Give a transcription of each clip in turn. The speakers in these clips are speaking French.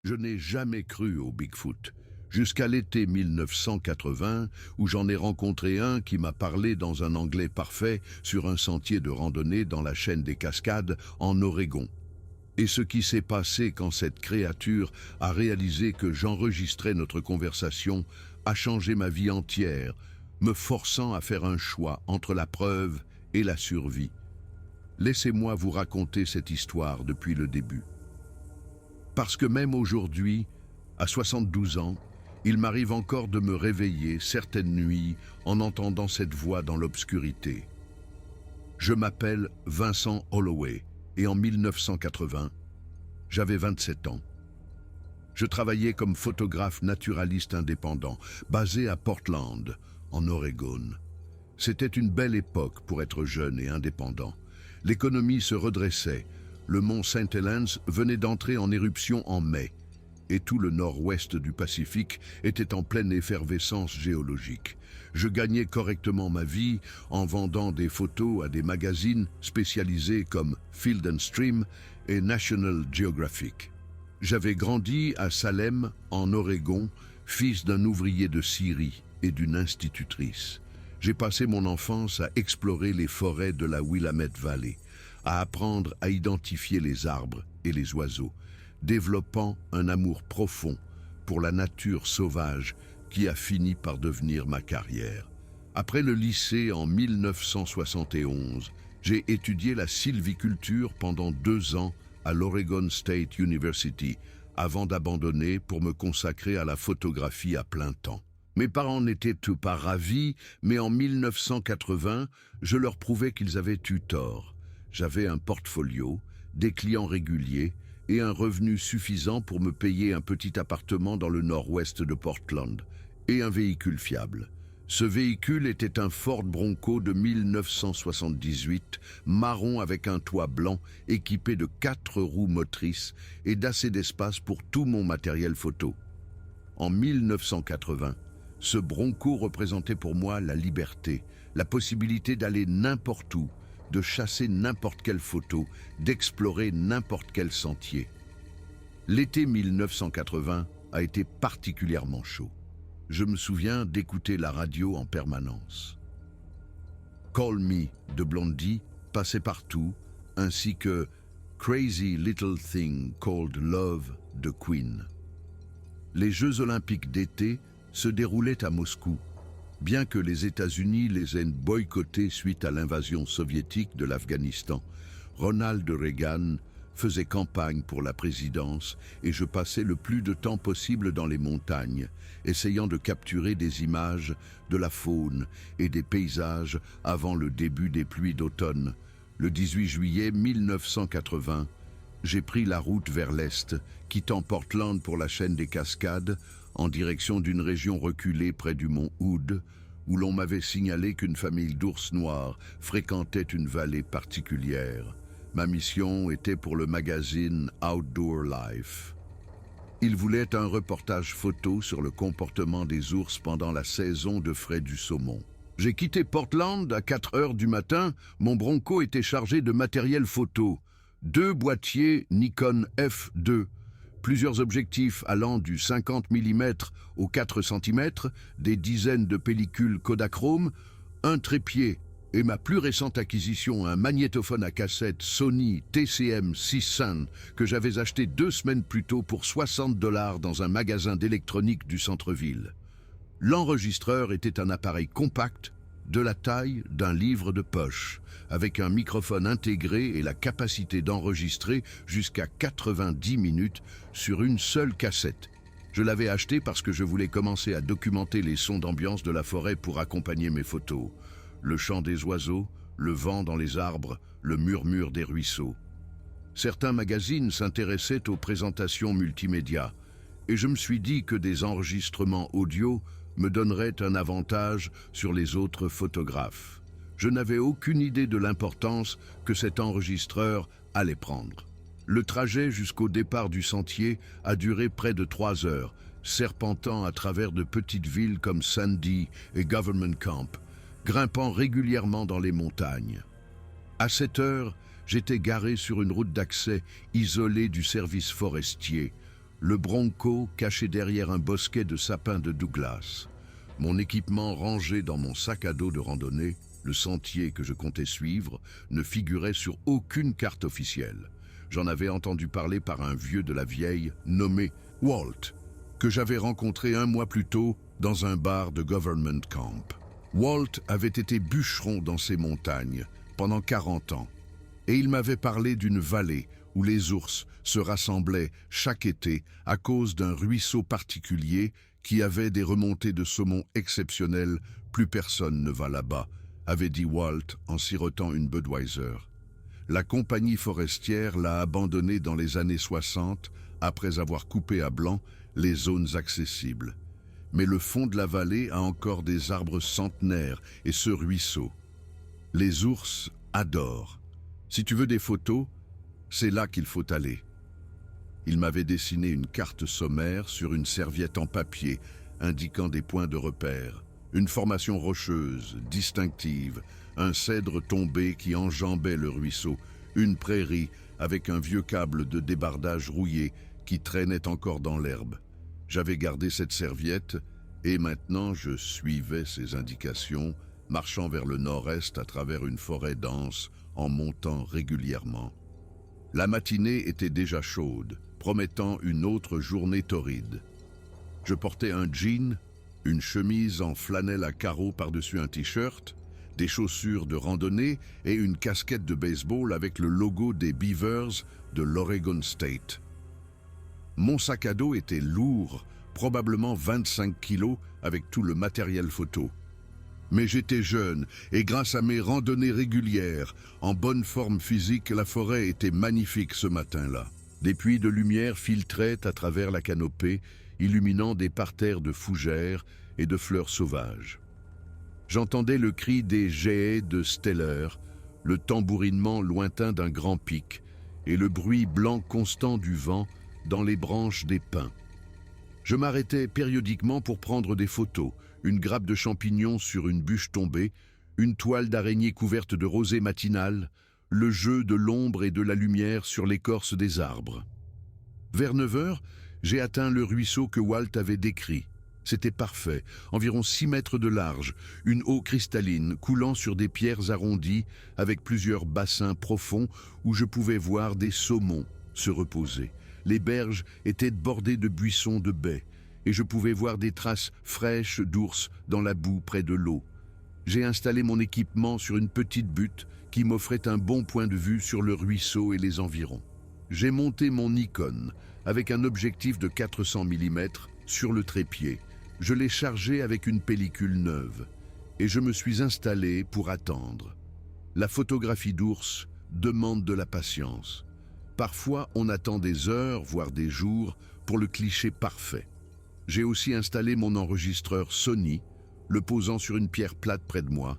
Je n'ai jamais cru au Bigfoot, jusqu'à l'été 1980, où j'en ai rencontré un qui m'a parlé dans un anglais parfait sur un sentier de randonnée dans la chaîne des Cascades en Oregon. Et ce qui s'est passé quand cette créature a réalisé que j'enregistrais notre conversation a changé ma vie entière, me forçant à faire un choix entre la preuve et la survie. Laissez-moi vous raconter cette histoire depuis le début. Parce que même aujourd'hui, à 72 ans, il m'arrive encore de me réveiller certaines nuits en entendant cette voix dans l'obscurité. Je m'appelle Vincent Holloway et en 1980, j'avais 27 ans. Je travaillais comme photographe naturaliste indépendant, basé à Portland, en Oregon. C'était une belle époque pour être jeune et indépendant. L'économie se redressait, le mont St. Helens venait d'entrer en éruption en mai, et tout le nord-ouest du Pacifique était en pleine effervescence géologique. Je gagnais correctement ma vie en vendant des photos à des magazines spécialisés comme Field and Stream et National Geographic. J'avais grandi à Salem, en Oregon, fils d'un ouvrier de scierie et d'une institutrice. J'ai passé mon enfance à explorer les forêts de la Willamette Valley, à apprendre à identifier les arbres et les oiseaux, développant un amour profond pour la nature sauvage qui a fini par devenir ma carrière. Après le lycée en 1971, j'ai étudié la sylviculture pendant 2 ans à l'Oregon State University, avant d'abandonner pour me consacrer à la photographie à plein temps. Mes parents n'étaient tout pas ravis, mais en 1980, je leur prouvais qu'ils avaient eu tort. J'avais un portfolio, des clients réguliers et un revenu suffisant pour me payer un petit appartement dans le nord-ouest de Portland et un véhicule fiable. Ce véhicule était un Ford Bronco de 1978, marron avec un toit blanc, équipé de 4 roues motrices et d'assez d'espace pour tout mon matériel photo. En 1980, ce Bronco représentait pour moi la liberté, la possibilité d'aller n'importe où, de chasser n'importe quelle photo, d'explorer n'importe quel sentier. L'été 1980 a été particulièrement chaud. Je me souviens d'écouter la radio en permanence. Call Me de Blondie passait partout, ainsi que Crazy Little Thing Called Love de Queen. Les Jeux olympiques d'été se déroulaient à Moscou, bien que les États-Unis les aient boycottés suite à l'invasion soviétique de l'Afghanistan. Ronald Reagan faisait campagne pour la présidence et je passais le plus de temps possible dans les montagnes, essayant de capturer des images de la faune et des paysages avant le début des pluies d'automne. Le 18 juillet 1980, j'ai pris la route vers l'est, quittant Portland pour la chaîne des Cascades, en direction d'une région reculée près du mont Hood, où l'on m'avait signalé qu'une famille d'ours noirs fréquentait une vallée particulière. Ma mission était pour le magazine Outdoor Life. Il voulait un reportage photo sur le comportement des ours pendant la saison de frai du saumon. J'ai quitté Portland à 4 heures du matin. Mon Bronco était chargé de matériel photo. 2 boîtiers Nikon F2, plusieurs objectifs allant du 50 mm au 4 cm, des dizaines de pellicules Kodachrome, un trépied et ma plus récente acquisition, un magnétophone à cassette Sony TCM 600 que j'avais acheté 2 semaines plus tôt pour $60 dans un magasin d'électronique du centre-ville. L'enregistreur était un appareil compact de la taille d'un livre de poche, avec un microphone intégré et la capacité d'enregistrer jusqu'à 90 minutes sur une seule cassette. Je l'avais acheté parce que je voulais commencer à documenter les sons d'ambiance de la forêt pour accompagner mes photos. Le chant des oiseaux, le vent dans les arbres, le murmure des ruisseaux. Certains magazines s'intéressaient aux présentations multimédia, et je me suis dit que des enregistrements audio me donneraient un avantage sur les autres photographes. Je n'avais aucune idée de l'importance que cet enregistreur allait prendre. Le trajet jusqu'au départ du sentier a duré près de 3 heures, serpentant à travers de petites villes comme Sandy et Government Camp, grimpant régulièrement dans les montagnes. À 7 heures, j'étais garé sur une route d'accès isolée du service forestier, Le Bronco caché derrière un bosquet de sapins de Douglas. Mon équipement rangé dans mon sac à dos de randonnée, le sentier que je comptais suivre ne figurait sur aucune carte officielle. J'en avais entendu parler par un vieux de la vieille nommé Walt, que j'avais rencontré un mois plus tôt dans un bar de Government Camp. Walt avait été bûcheron dans ces montagnes pendant 40 ans, et il m'avait parlé d'une vallée où les ours se rassemblaient chaque été à cause d'un ruisseau particulier qui avait des remontées de saumon exceptionnelles. Plus personne ne va là-bas, avait dit Walt en sirotant une Budweiser. La compagnie forestière l'a abandonné dans les années 60 après avoir coupé à blanc les zones accessibles. Mais le fond de la vallée a encore des arbres centenaires et ce ruisseau. Les ours adorent. Si tu veux des photos, c'est là qu'il faut aller. Il m'avait dessiné une carte sommaire sur une serviette en papier indiquant des points de repère, une formation rocheuse, distinctive, un cèdre tombé qui enjambait le ruisseau, une prairie avec un vieux câble de débardage rouillé qui traînait encore dans l'herbe. J'avais gardé cette serviette et maintenant je suivais ses indications, marchant vers le nord-est à travers une forêt dense en montant régulièrement. La matinée était déjà chaude, promettant une autre journée torride. Je portais un jean, une chemise en flanelle à carreaux par-dessus un t-shirt, des chaussures de randonnée et une casquette de baseball avec le logo des Beavers de l'Oregon State. Mon sac à dos était lourd, probablement 25 kilos avec tout le matériel photo. Mais j'étais jeune et grâce à mes randonnées régulières, en bonne forme physique, la forêt était magnifique ce matin-là. Des puits de lumière filtraient à travers la canopée, illuminant des parterres de fougères et de fleurs sauvages. J'entendais le cri des geais de Steller, le tambourinement lointain d'un grand pic et le bruit blanc constant du vent dans les branches des pins. Je m'arrêtais périodiquement pour prendre des photos, une grappe de champignons sur une bûche tombée, une toile d'araignée couverte de rosée matinale, le jeu de l'ombre et de la lumière sur l'écorce des arbres. Vers 9 heures, j'ai atteint le ruisseau que Walt avait décrit. C'était parfait, environ 6 mètres de large, une eau cristalline coulant sur des pierres arrondies avec plusieurs bassins profonds où je pouvais voir des saumons se reposer. Les berges étaient bordées de buissons de baies et je pouvais voir des traces fraîches d'ours dans la boue près de l'eau. J'ai installé mon équipement sur une petite butte qui m'offrait un bon point de vue sur le ruisseau et les environs. J'ai monté mon Nikon avec un objectif de 400 mm sur le trépied. Je l'ai chargé avec une pellicule neuve et je me suis installé pour attendre. La photographie d'ours demande de la patience. Parfois, on attend des heures, voire des jours, pour le cliché parfait. J'ai aussi installé mon enregistreur Sony, le posant sur une pierre plate près de moi,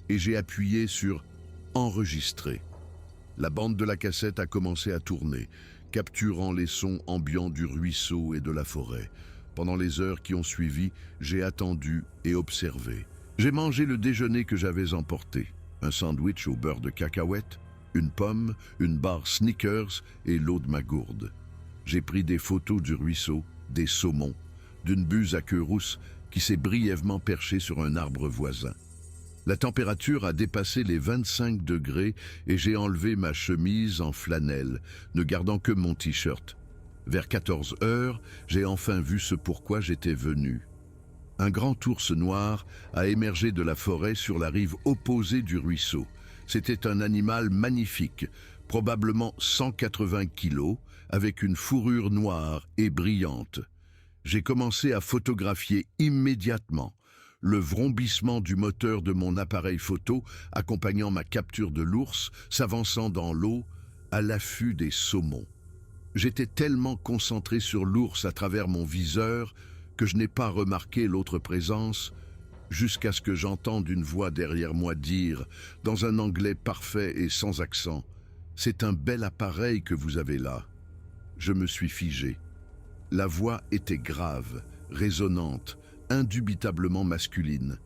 et j'ai appuyé sur « Enregistrer ». La bande de la cassette a commencé à tourner, capturant les sons ambiants du ruisseau et de la forêt. Pendant les heures qui ont suivi, j'ai attendu et observé. J'ai mangé le déjeuner que j'avais emporté, un sandwich au beurre de cacahuète, une pomme, une barre Snickers et l'eau de ma gourde. J'ai pris des photos du ruisseau, des saumons, d'une buse à queue rousse qui s'est brièvement perchée sur un arbre voisin. La température a dépassé les 25 degrés et j'ai enlevé ma chemise en flanelle, ne gardant que mon t-shirt. Vers 14 heures, j'ai enfin vu ce pourquoi j'étais venu. Un grand ours noir a émergé de la forêt sur la rive opposée du ruisseau. C'était un animal magnifique, probablement 180 kilos, avec une fourrure noire et brillante. J'ai commencé à photographier immédiatement, le vrombissement du moteur de mon appareil photo accompagnant ma capture de l'ours s'avançant dans l'eau à l'affût des saumons. J'étais tellement concentré sur l'ours à travers mon viseur que je n'ai pas remarqué l'autre présence jusqu'à ce que j'entende une voix derrière moi dire, dans un anglais parfait et sans accent, « C'est un bel appareil que vous avez là. » Je me suis figé. La voix était grave, résonante, indubitablement masculine,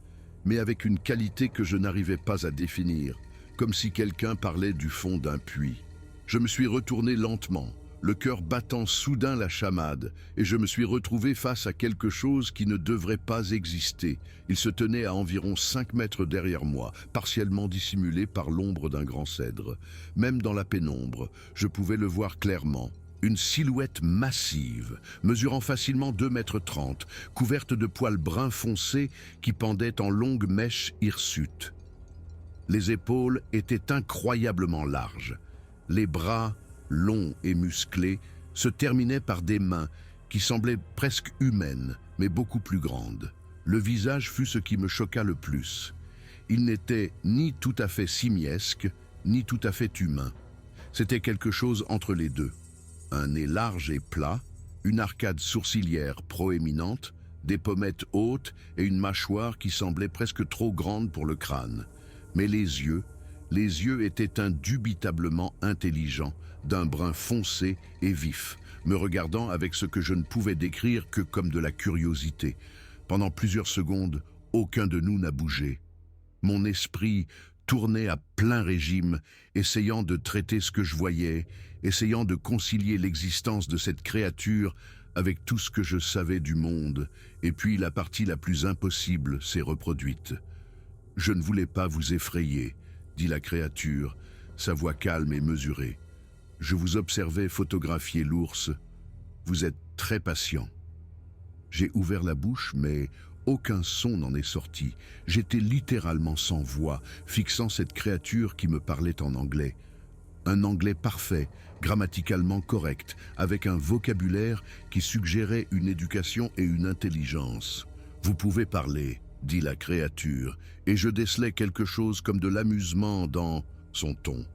mais avec une qualité que je n'arrivais pas à définir, comme si quelqu'un parlait du fond d'un puits. Je me suis retourné lentement, le cœur battant soudain la chamade, et je me suis retrouvé face à quelque chose qui ne devrait pas exister. Il se tenait à environ 5 mètres derrière moi, partiellement dissimulé par l'ombre d'un grand cèdre. Même dans la pénombre, je pouvais le voir clairement. Une silhouette massive, mesurant facilement 2,30 m, couverte de poils bruns foncés qui pendaient en longues mèches hirsutes. Les épaules étaient incroyablement larges. Les bras, longs et musclés, se terminaient par des mains qui semblaient presque humaines, mais beaucoup plus grandes. Le visage fut ce qui me choqua le plus. Il n'était ni tout à fait simiesque, ni tout à fait humain. C'était quelque chose entre les deux. Un nez large et plat, une arcade sourcilière proéminente, des pommettes hautes et une mâchoire qui semblait presque trop grande pour le crâne. Mais les yeux étaient indubitablement intelligents, d'un brun foncé et vif, me regardant avec ce que je ne pouvais décrire que comme de la curiosité. Pendant plusieurs secondes, aucun de nous n'a bougé. Mon esprit tournait à plein régime, essayant de traiter ce que je voyais, essayant de concilier l'existence de cette créature avec tout ce que je savais du monde, et puis la partie la plus impossible s'est reproduite. « Je ne voulais pas vous effrayer », dit la créature, sa voix calme et mesurée. « Je vous observais photographier l'ours. Vous êtes très patient. » J'ai ouvert la bouche, mais aucun son n'en est sorti. J'étais littéralement sans voix, fixant cette créature qui me parlait en anglais. Un anglais parfait, grammaticalement correct, avec un vocabulaire qui suggérait une éducation et une intelligence. « Vous pouvez parler », dit la créature, et je décelai quelque chose comme de l'amusement dans son ton.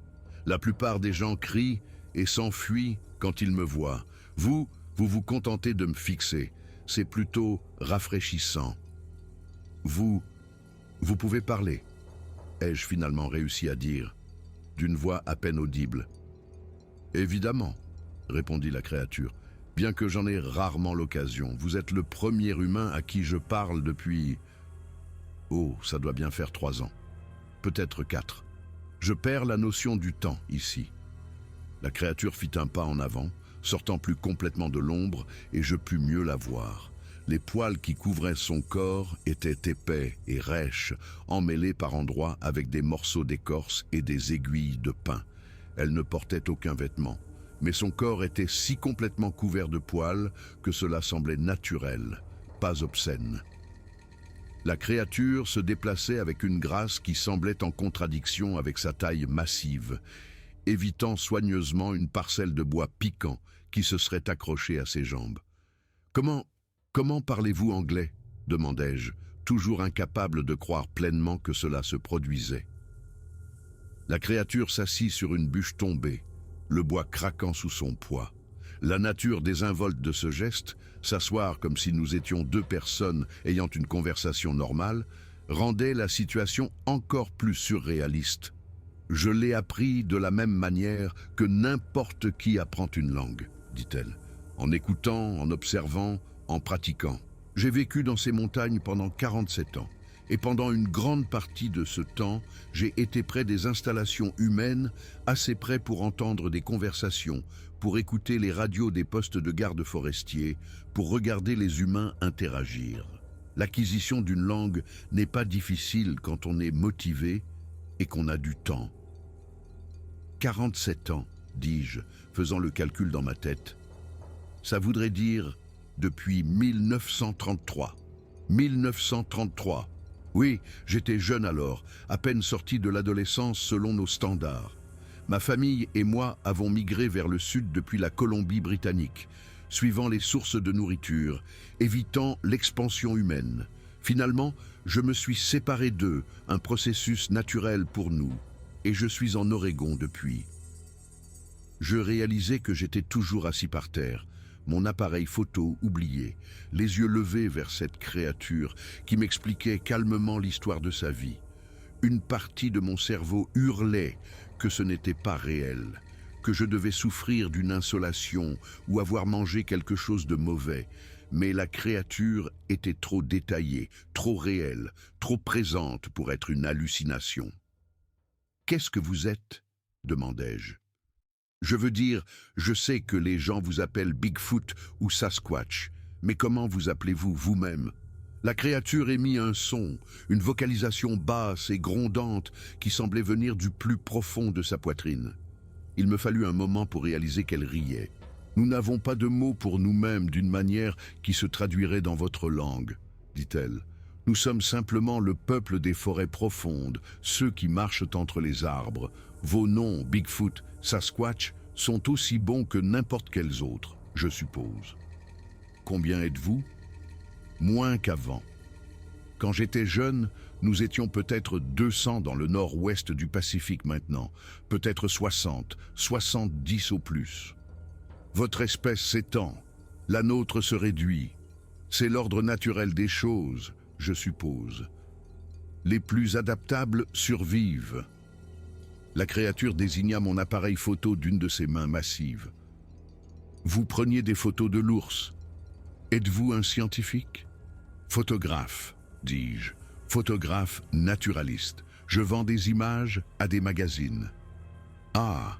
La plupart des gens crient et s'enfuient quand ils me voient. Vous vous contentez de me fixer. C'est plutôt rafraîchissant. Vous pouvez parler, ai-je finalement réussi à dire, d'une voix à peine audible. Évidemment, répondit la créature, bien que j'en ai rarement l'occasion. Vous êtes le premier humain à qui je parle depuis... Oh, ça doit bien faire 3 ans. Peut-être 4. Je perds la notion du temps ici. La créature fit un pas en avant, sortant plus complètement de l'ombre, et je pus mieux la voir. Les poils qui couvraient son corps étaient épais et rêches, emmêlés par endroits avec des morceaux d'écorce et des aiguilles de pin. Elle ne portait aucun vêtement, mais son corps était si complètement couvert de poils que cela semblait naturel, pas obscène. La créature se déplaçait avec une grâce qui semblait en contradiction avec sa taille massive, évitant soigneusement une parcelle de bois piquant qui se serait accrochée à ses jambes. « Comment parlez-vous anglais ?» demandai-je, toujours incapable de croire pleinement que cela se produisait. La créature s'assit sur une bûche tombée, le bois craquant sous son poids. La nature désinvolte de ce geste, s'asseoir comme si nous étions 2 personnes ayant une conversation normale, rendait la situation encore plus surréaliste. Je l'ai appris de la même manière que n'importe qui apprend une langue, dit-elle, en écoutant, en observant, en pratiquant. J'ai vécu dans ces montagnes pendant 47 ans, et pendant une grande partie de ce temps, j'ai été près des installations humaines, assez près pour entendre des conversations, pour écouter les radios des postes de garde forestiers, pour regarder les humains interagir. L'acquisition d'une langue n'est pas difficile quand on est motivé et qu'on a du temps. 47 ans, dis-je, faisant le calcul dans ma tête. Ça voudrait dire depuis 1933. 1933. Oui, j'étais jeune alors, à peine sorti de l'adolescence selon nos standards. Ma famille et moi avons migré vers le sud depuis la Colombie-Britannique, suivant les sources de nourriture, évitant l'expansion humaine. Finalement, je me suis séparé d'eux, un processus naturel pour nous, et je suis en Oregon depuis. Je réalisais que j'étais toujours assis par terre, mon appareil photo oublié, les yeux levés vers cette créature qui m'expliquait calmement l'histoire de sa vie. Une partie de mon cerveau hurlait que ce n'était pas réel, que je devais souffrir d'une insolation ou avoir mangé quelque chose de mauvais, mais la créature était trop détaillée, trop réelle, trop présente pour être une hallucination. « Qu'est-ce que vous êtes ?» demandai-je. Je veux dire, je sais que les gens vous appellent Bigfoot ou Sasquatch, mais comment vous appelez-vous vous-même? La créature émit un son, une vocalisation basse et grondante qui semblait venir du plus profond de sa poitrine. Il me fallut un moment pour réaliser qu'elle riait. Nous n'avons pas de mots pour nous-mêmes d'une manière qui se traduirait dans votre langue, dit-elle. Nous sommes simplement le peuple des forêts profondes, ceux qui marchent entre les arbres. Vos noms, Bigfoot, Sasquatch, sont aussi bons que n'importe quels autres, je suppose. Combien êtes-vous? Moins qu'avant. Quand j'étais jeune, nous étions peut-être 200 dans le nord-ouest du Pacifique maintenant, peut-être 60, 70 au plus. Votre espèce s'étend, la nôtre se réduit. C'est l'ordre naturel des choses, je suppose. Les plus adaptables survivent. La créature désigna mon appareil photo d'une de ses mains massives. Vous preniez des photos de l'ours. Êtes-vous un scientifique? Photographe, dis-je. Photographe naturaliste. Je vends des images à des magazines. Ah,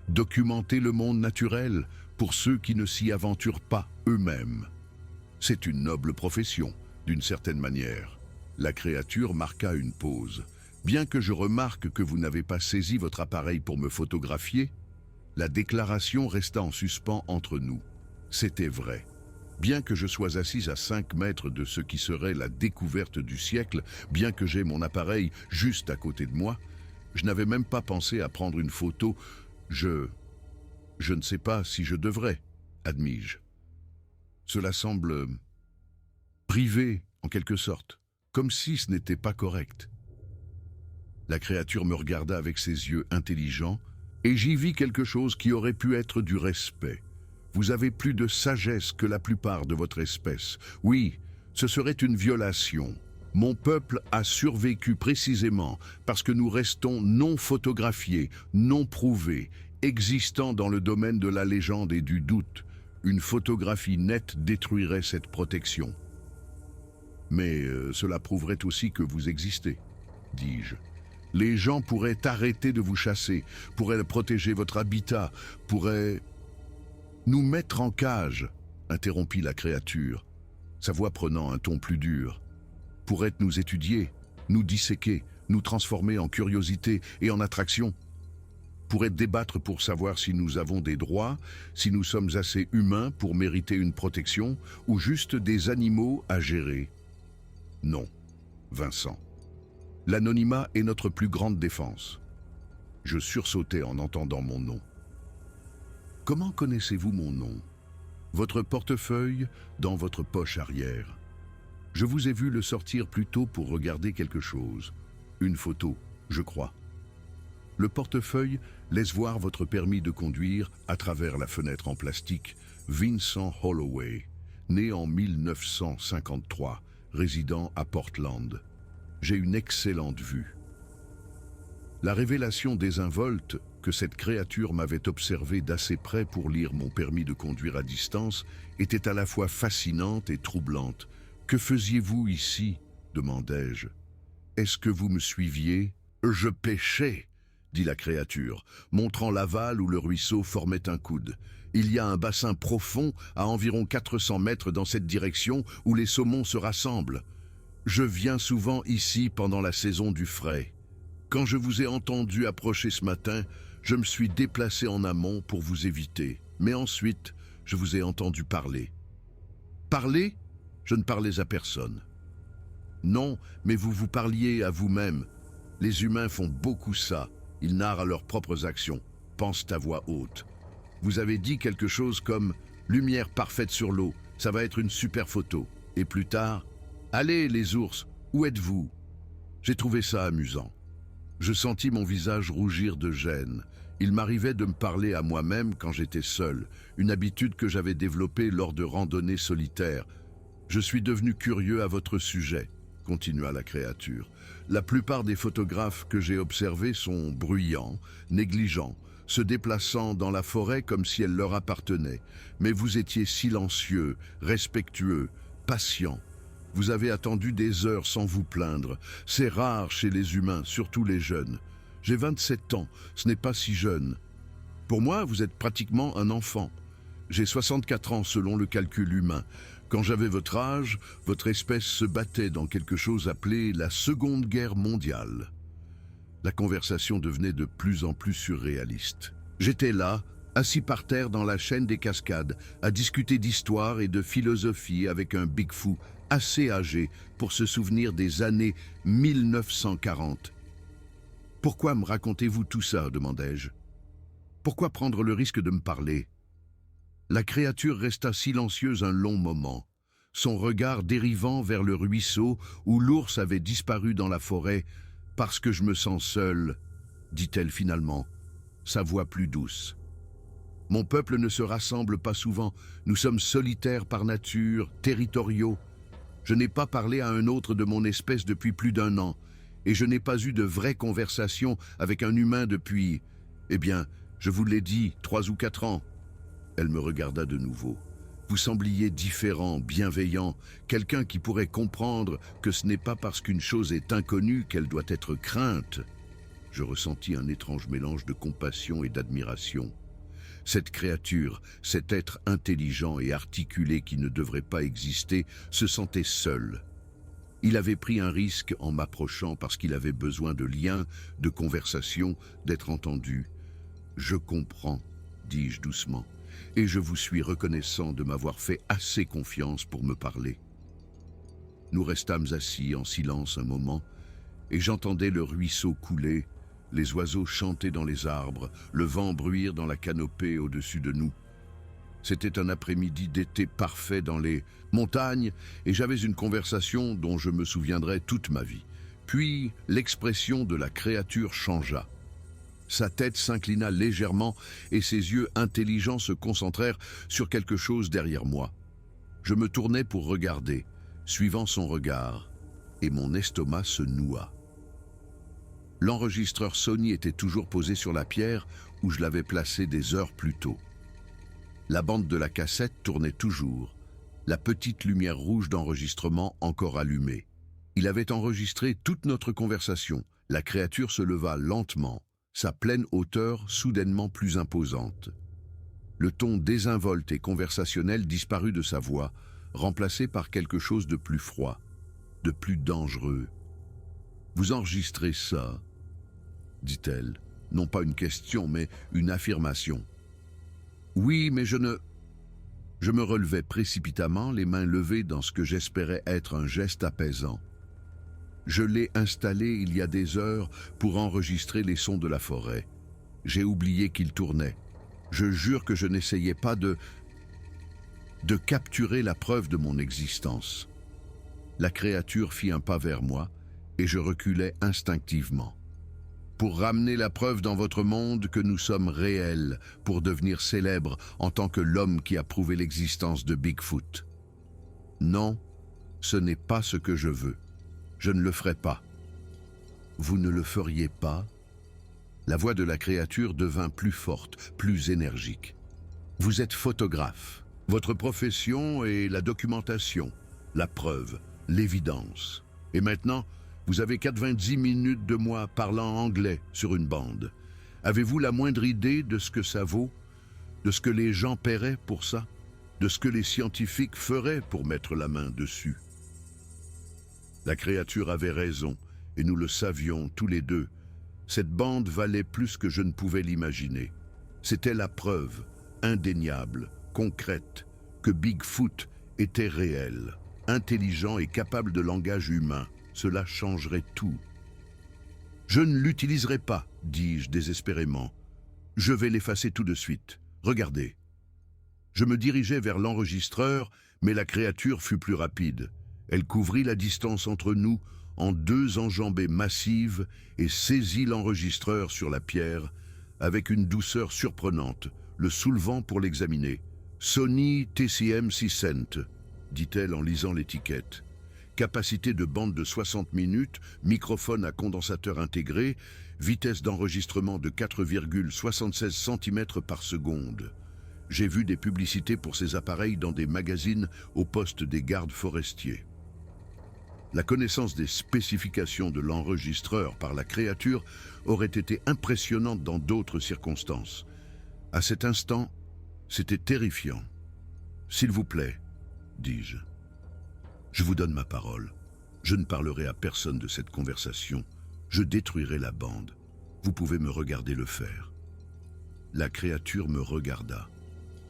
documenter le monde naturel pour ceux qui ne s'y aventurent pas eux-mêmes. C'est une noble profession, d'une certaine manière. La créature marqua une pause. Bien que je remarque que vous n'avez pas saisi votre appareil pour me photographier, la déclaration resta en suspens entre nous. C'était vrai. Bien que je sois assise à 5 mètres de ce qui serait la découverte du siècle, bien que j'aie mon appareil juste à côté de moi, je n'avais même pas pensé à prendre une photo. Je ne sais pas si je devrais, admis-je. Cela semble privé, en quelque sorte, comme si ce n'était pas correct. La créature me regarda avec ses yeux intelligents, et j'y vis quelque chose qui aurait pu être du respect. Vous avez plus de sagesse que la plupart de votre espèce. Oui, ce serait une violation. Mon peuple a survécu précisément parce que nous restons non photographiés, non prouvés, existant dans le domaine de la légende et du doute. Une photographie nette détruirait cette protection. Mais cela prouverait aussi que vous existez, dis-je. Les gens pourraient arrêter de vous chasser, pourraient protéger votre habitat, pourraient... Nous mettre en cage, interrompit la créature, sa voix prenant un ton plus dur. Pourrait nous étudier, nous disséquer, nous transformer en curiosité et en attraction. Pourrait débattre pour savoir si nous avons des droits, si nous sommes assez humains pour mériter une protection, ou juste des animaux à gérer. Non, Vincent. L'anonymat est notre plus grande défense. Je sursautai en entendant mon nom. Comment connaissez-vous mon nom? Votre portefeuille dans votre poche arrière. Je vous ai vu le sortir plus tôt pour regarder quelque chose. Une photo, je crois. Le portefeuille laisse voir votre permis de conduire à travers la fenêtre en plastique. Vincent Holloway, né en 1953, résident à Portland. J'ai une excellente vue. La révélation désinvolte que cette créature m'avait observé d'assez près pour lire mon permis de conduire à distance était à la fois fascinante et troublante. « Que faisiez-vous ici » demandai-je. « Est-ce que vous me suiviez ?»« Je pêchais » dit la créature, montrant l'aval où le ruisseau formait un coude. « Il y a un bassin profond à environ 400 mètres dans cette direction où les saumons se rassemblent. Je viens souvent ici pendant la saison du frai. Quand je vous ai entendu approcher ce matin, je me suis déplacé en amont pour vous éviter. Mais ensuite, je vous ai entendu parler. » « Parler ? Je ne parlais à personne. »« Non, mais vous parliez à vous-même. Les humains font beaucoup ça. Ils narrent à leurs propres actions, pensent à voix haute. Vous avez dit quelque chose comme « lumière parfaite sur l'eau, ça va être une super photo. » Et plus tard, « Allez les ours, où êtes-vous » J'ai trouvé ça amusant. Je sentis mon visage rougir de gêne. Il m'arrivait de me parler à moi-même quand j'étais seul, une habitude que j'avais développée lors de randonnées solitaires. « Je suis devenu curieux à votre sujet », continua la créature. « La plupart des photographes que j'ai observés sont bruyants, négligents, se déplaçant dans la forêt comme si elle leur appartenait. Mais vous étiez silencieux, respectueux, patient. Vous avez attendu des heures sans vous plaindre. C'est rare chez les humains, surtout les jeunes. J'ai 27 ans, ce n'est pas si jeune. Pour moi, vous êtes pratiquement un enfant. J'ai 64 ans selon le calcul humain. Quand j'avais votre âge, votre espèce se battait dans quelque chose appelé la Seconde Guerre mondiale. La conversation devenait de plus en plus surréaliste. J'étais là, assis par terre dans la chaîne des Cascades, à discuter d'histoire et de philosophie avec un Bigfoot assez âgé pour se souvenir des années 1940. « Pourquoi me racontez-vous tout ça ?» demandai-je. « Pourquoi prendre le risque de me parler ?» La créature resta silencieuse un long moment, son regard dérivant vers le ruisseau où l'ours avait disparu dans la forêt. « Parce que je me sens seule, dit-elle finalement, sa voix plus douce. Mon peuple ne se rassemble pas souvent, nous sommes solitaires par nature, territoriaux. Je n'ai pas parlé à un autre de mon espèce depuis plus d'1 an, et je n'ai pas eu de vraie conversation avec un humain depuis, eh bien, je vous l'ai dit, 3 ou 4 ans. Elle me regarda de nouveau. Vous sembliez différent, bienveillant, quelqu'un qui pourrait comprendre que ce n'est pas parce qu'une chose est inconnue qu'elle doit être crainte. Je ressentis un étrange mélange de compassion et d'admiration. Cette créature, cet être intelligent et articulé qui ne devrait pas exister, se sentait seul. Il avait pris un risque en m'approchant parce qu'il avait besoin de liens, de conversation, d'être entendu. « Je comprends », dis-je doucement, « et je vous suis reconnaissant de m'avoir fait assez confiance pour me parler. » Nous restâmes assis en silence un moment, et j'entendais le ruisseau couler, les oiseaux chanter dans les arbres, le vent bruire dans la canopée au-dessus de nous. C'était un après-midi d'été parfait dans les montagnes, et j'avais une conversation dont je me souviendrai toute ma vie. Puis l'expression de la créature changea. Sa tête s'inclina légèrement et ses yeux intelligents se concentrèrent sur quelque chose derrière moi. Je me tournai pour regarder, suivant son regard, et mon estomac se noua. L'enregistreur Sony était toujours posé sur la pierre où je l'avais placé des heures plus tôt. La bande de la cassette tournait toujours, la petite lumière rouge d'enregistrement encore allumée. Il avait enregistré toute notre conversation. La créature se leva lentement, sa pleine hauteur soudainement plus imposante. Le ton désinvolte et conversationnel disparut de sa voix, remplacé par quelque chose de plus froid, de plus dangereux. « Vous enregistrez ça ?» dit-elle, non pas une question, mais une affirmation. « Oui, mais je ne... » Je me relevai précipitamment, les mains levées dans ce que j'espérais être un geste apaisant. Je l'ai installé il y a des heures pour enregistrer les sons de la forêt. J'ai oublié qu'il tournait. Je jure que je n'essayais pas de capturer la preuve de mon existence. La créature fit un pas vers moi et je reculai instinctivement. Pour ramener la preuve dans votre monde que nous sommes réels, pour devenir célèbres en tant que l'homme qui a prouvé l'existence de Bigfoot. Non, ce n'est pas ce que je veux. Je ne le ferai pas. Vous ne le feriez pas? La voix de la créature devint plus forte, plus énergique. Vous êtes photographe. Votre profession est la documentation, la preuve, l'évidence. Et maintenant, vous avez 90 minutes de moi parlant anglais sur une bande. Avez-vous la moindre idée de ce que ça vaut? De ce que les gens paieraient pour ça? De ce que les scientifiques feraient pour mettre la main dessus? La créature avait raison, et nous le savions tous les deux. Cette bande valait plus que je ne pouvais l'imaginer. C'était la preuve, indéniable, concrète, que Bigfoot était réel, intelligent et capable de langage humain. Cela changerait tout. « Je ne l'utiliserai pas, dis-je désespérément. Je vais l'effacer tout de suite. Regardez. » Je me dirigeai vers l'enregistreur, mais la créature fut plus rapide. Elle couvrit la distance entre nous en 2 enjambées massives et saisit l'enregistreur sur la pierre avec une douceur surprenante, le soulevant pour l'examiner. « Sony TCM 600 », dit-elle en lisant l'étiquette. Capacité de bande de 60 minutes, microphone à condensateur intégré, vitesse d'enregistrement de 4,76 cm par seconde. J'ai vu des publicités pour ces appareils dans des magazines au poste des gardes forestiers. La connaissance des spécifications de l'enregistreur par la créature aurait été impressionnante dans d'autres circonstances. À cet instant, c'était terrifiant. « S'il vous plaît, dis-je. Je vous donne ma parole. Je ne parlerai à personne de cette conversation. Je détruirai la bande. Vous pouvez me regarder le faire. » La créature me regarda.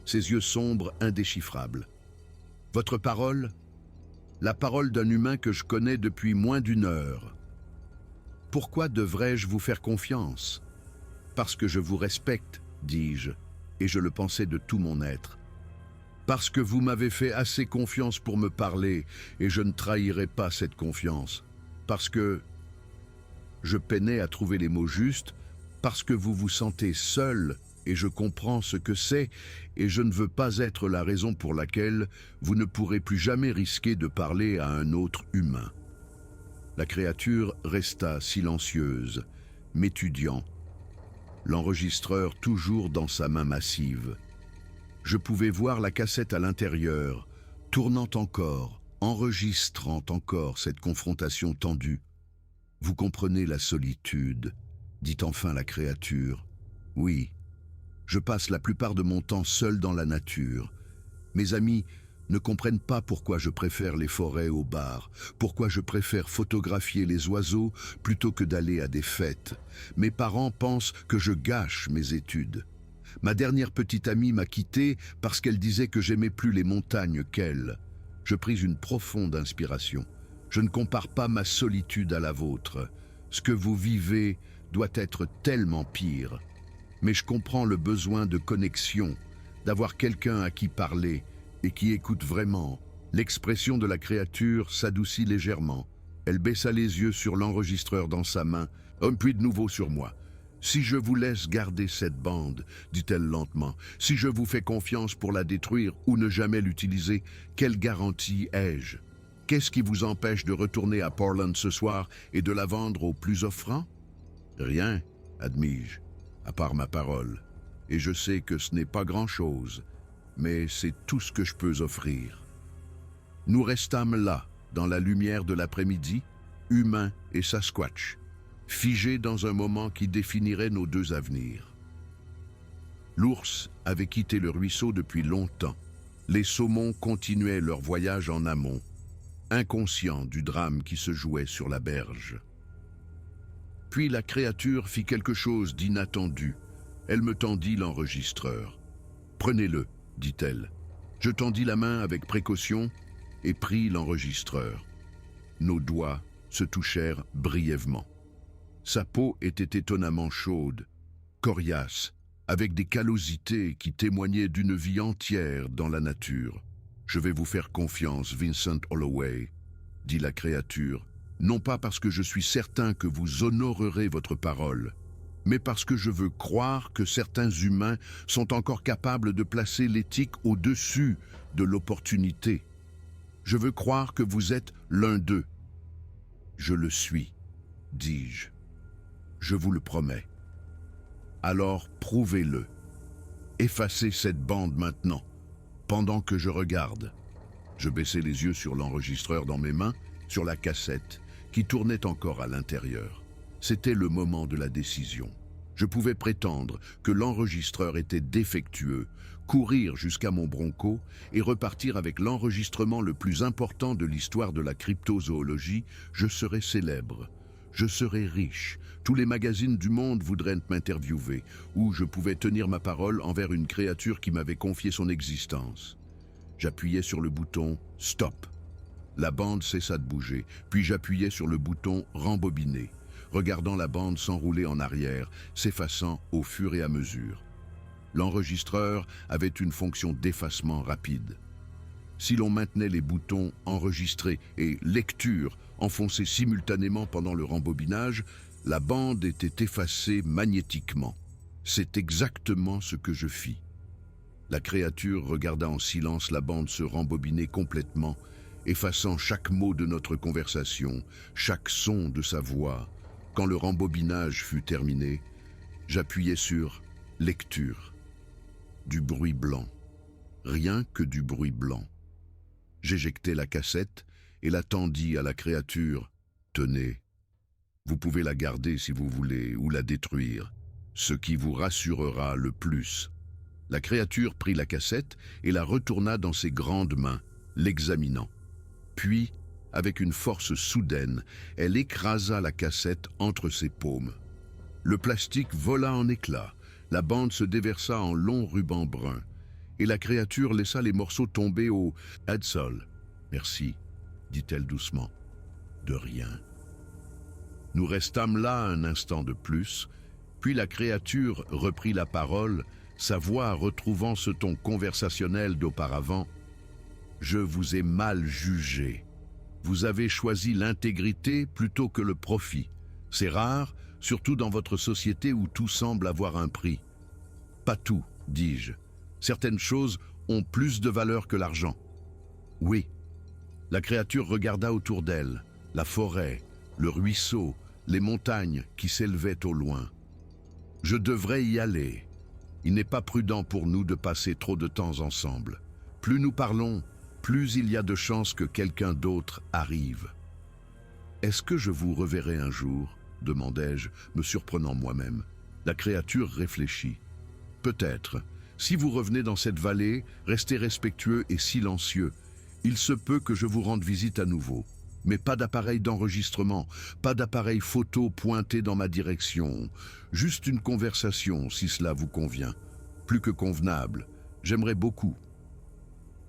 Ses yeux sombres, indéchiffrables. « Votre parole ? La parole d'un humain que je connais depuis moins d'1 heure. Pourquoi devrais-je vous faire confiance ? Parce que je vous respecte, dis-je, et je le pensais de tout mon être. Parce que vous m'avez fait assez confiance pour me parler, et je ne trahirai pas cette confiance. Parce que... Je peinais à trouver les mots justes, parce que vous vous sentez seul, et je comprends ce que c'est, et je ne veux pas être la raison pour laquelle vous ne pourrez plus jamais risquer de parler à un autre humain. La créature resta silencieuse, m'étudiant, l'enregistreur toujours dans sa main massive. Je pouvais voir la cassette à l'intérieur, tournant encore, enregistrant encore cette confrontation tendue. « Vous comprenez la solitude », dit enfin la créature. « Oui, je passe la plupart de mon temps seul dans la nature. Mes amis ne comprennent pas pourquoi je préfère les forêts aux bars, pourquoi je préfère photographier les oiseaux plutôt que d'aller à des fêtes. Mes parents pensent que je gâche mes études. Ma dernière petite amie m'a quitté parce qu'elle disait que j'aimais plus les montagnes qu'elle. Je pris une profonde inspiration. Je ne compare pas ma solitude à la vôtre. Ce que vous vivez doit être tellement pire. Mais je comprends le besoin de connexion, d'avoir quelqu'un à qui parler et qui écoute vraiment. » L'expression de la créature s'adoucit légèrement. Elle baissa les yeux sur l'enregistreur dans sa main, puis de nouveau sur moi. « Si je vous laisse garder cette bande, dit-elle lentement, si je vous fais confiance pour la détruire ou ne jamais l'utiliser, quelle garantie ai-je ? Qu'est-ce qui vous empêche de retourner à Portland ce soir et de la vendre au plus offrant ? » « Rien, admis-je, à part ma parole. Et je sais que ce n'est pas grand-chose, mais c'est tout ce que je peux offrir. » Nous restâmes là, dans la lumière de l'après-midi, humains et Sasquatch, figés dans un moment qui définirait nos deux avenirs. L'ours avait quitté le ruisseau depuis longtemps. Les saumons continuaient leur voyage en amont, inconscients du drame qui se jouait sur la berge. Puis la créature fit quelque chose d'inattendu. Elle me tendit l'enregistreur. « Prenez-le, dit-elle. » Je tendis la main avec précaution et pris l'enregistreur. Nos doigts se touchèrent brièvement. Sa peau était étonnamment chaude, coriace, avec des callosités qui témoignaient d'une vie entière dans la nature. « Je vais vous faire confiance, Vincent Holloway, » dit la créature, non pas parce que je suis certain que vous honorerez votre parole, mais parce que je veux croire que certains humains sont encore capables de placer l'éthique au-dessus de l'opportunité. Je veux croire que vous êtes l'un d'eux. Je le suis, dis-je. Je vous le promets. Alors prouvez-le. Effacez cette bande maintenant, pendant que je regarde. Je baissai les yeux sur l'enregistreur dans mes mains, sur la cassette, qui tournait encore à l'intérieur. C'était le moment de la décision. Je pouvais prétendre que l'enregistreur était défectueux, courir jusqu'à mon Bronco et repartir avec l'enregistrement le plus important de l'histoire de la cryptozoologie. Je serais célèbre, je serais riche, tous les magazines du monde voudraient m'interviewer, ou je pouvais tenir ma parole envers une créature qui m'avait confié son existence. J'appuyais sur le bouton « Stop ». La bande cessa de bouger, puis j'appuyais sur le bouton « Rembobiner », regardant la bande s'enrouler en arrière, s'effaçant au fur et à mesure. L'enregistreur avait une fonction d'effacement rapide. Si l'on maintenait les boutons « Enregistrer » et « Lecture » enfoncés simultanément pendant le rembobinage, la bande était effacée magnétiquement. C'est exactement ce que je fis. La créature regarda en silence la bande se rembobiner complètement, effaçant chaque mot de notre conversation, chaque son de sa voix. Quand le rembobinage fut terminé, j'appuyais sur « Lecture ». Du bruit blanc. Rien que du bruit blanc. J'éjectai la cassette et la tendis à la créature. « Tenez, vous pouvez la garder si vous voulez, ou la détruire, ce qui vous rassurera le plus. » La créature prit la cassette et la retourna dans ses grandes mains, l'examinant. Puis, avec une force soudaine, elle écrasa la cassette entre ses paumes. Le plastique vola en éclats, la bande se déversa en longs rubans bruns, et la créature laissa les morceaux tomber au sol. « Merci, dit-elle doucement. De rien. » Nous restâmes là un instant de plus, puis la créature reprit la parole, sa voix retrouvant ce ton conversationnel d'auparavant. « Je vous ai mal jugé. Vous avez choisi l'intégrité plutôt que le profit. C'est rare, surtout dans votre société où tout semble avoir un prix. »« Pas tout, dis-je. Certaines choses ont plus de valeur que l'argent. »« Oui. » La créature regarda autour d'elle, la forêt, le ruisseau, les montagnes qui s'élevaient au loin. « Je devrais y aller. Il n'est pas prudent pour nous de passer trop de temps ensemble. Plus nous parlons, plus il y a de chances que quelqu'un d'autre arrive. »« Est-ce que je vous reverrai un jour ?» demandai-je, me surprenant moi-même. La créature réfléchit. « Peut-être. Si vous revenez dans cette vallée, restez respectueux et silencieux. Il se peut que je vous rende visite à nouveau. Mais pas d'appareil d'enregistrement, pas d'appareil photo pointé dans ma direction. Juste une conversation, si cela vous convient. Plus que convenable. J'aimerais beaucoup. »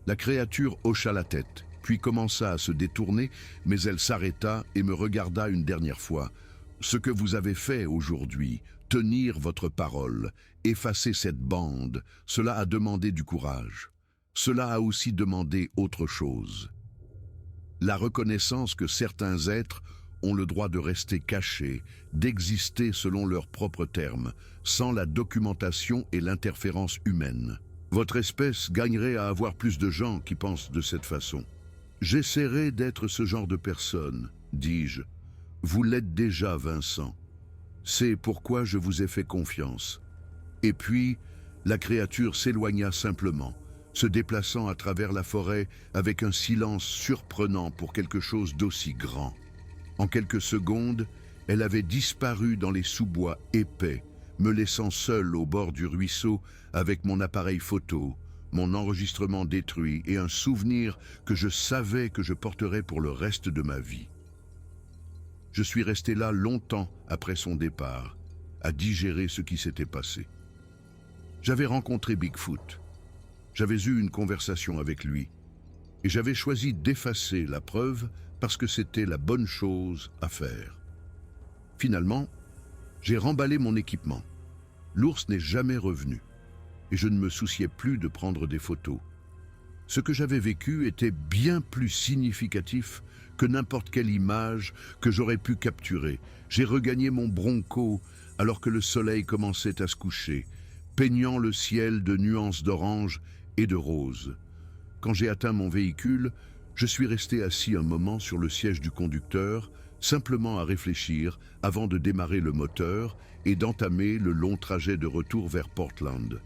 La créature hocha la tête, puis commença à se détourner, mais elle s'arrêta et me regarda une dernière fois. « Ce que vous avez fait aujourd'hui, tenir votre parole, effacer cette bande, cela a demandé du courage. Cela a aussi demandé autre chose. La reconnaissance que certains êtres ont le droit de rester cachés, d'exister selon leurs propres termes, sans la documentation et l'interférence humaine. Votre espèce gagnerait à avoir plus de gens qui pensent de cette façon. J'essaierai d'être ce genre de personne, dis-je. Vous l'êtes déjà, Vincent. C'est pourquoi je vous ai fait confiance. » Et puis, la créature s'éloigna simplement, se déplaçant à travers la forêt avec un silence surprenant pour quelque chose d'aussi grand. En quelques secondes, elle avait disparu dans les sous-bois épais, me laissant seul au bord du ruisseau avec mon appareil photo, mon enregistrement détruit et un souvenir que je savais que je porterais pour le reste de ma vie. Je suis resté là longtemps après son départ, à digérer ce qui s'était passé. J'avais rencontré Bigfoot. J'avais eu une conversation avec lui. Et j'avais choisi d'effacer la preuve parce que c'était la bonne chose à faire. Finalement, j'ai remballé mon équipement. L'ours n'est jamais revenu. Et je ne me souciais plus de prendre des photos. Ce que j'avais vécu était bien plus significatif que n'importe quelle image que j'aurais pu capturer. J'ai regagné mon Bronco alors que le soleil commençait à se coucher, peignant le ciel de nuances d'orange et de rose. Quand j'ai atteint mon véhicule, je suis resté assis un moment sur le siège du conducteur, simplement à réfléchir avant de démarrer le moteur et d'entamer le long trajet de retour vers Portland.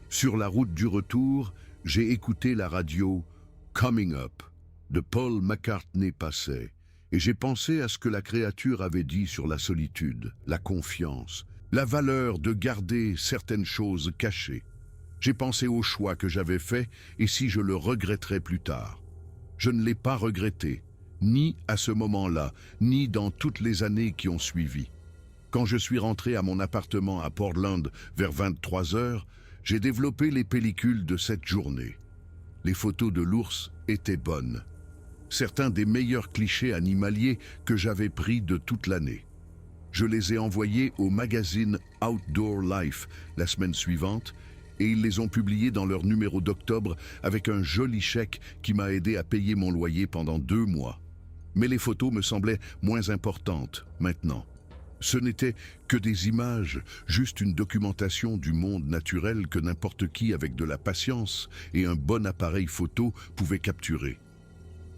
Sur la route du retour, j'ai écouté la radio « Coming Up » de Paul McCartney passait, et j'ai pensé à ce que la créature avait dit sur la solitude, la confiance, la valeur de garder certaines choses cachées. J'ai pensé au choix que j'avais fait et si je le regretterais plus tard. Je ne l'ai pas regretté, ni à ce moment-là, ni dans toutes les années qui ont suivi. Quand je suis rentré à mon appartement à Portland vers 23 heures, j'ai développé les pellicules de cette journée. Les photos de l'ours étaient bonnes. Certains des meilleurs clichés animaliers que j'avais pris de toute l'année. Je les ai envoyés au magazine Outdoor Life la semaine suivante et ils les ont publiés dans leur numéro d'octobre avec un joli chèque qui m'a aidé à payer mon loyer pendant 2 mois. Mais les photos me semblaient moins importantes maintenant. Ce n'était que des images, juste une documentation du monde naturel que n'importe qui avec de la patience et un bon appareil photo pouvait capturer.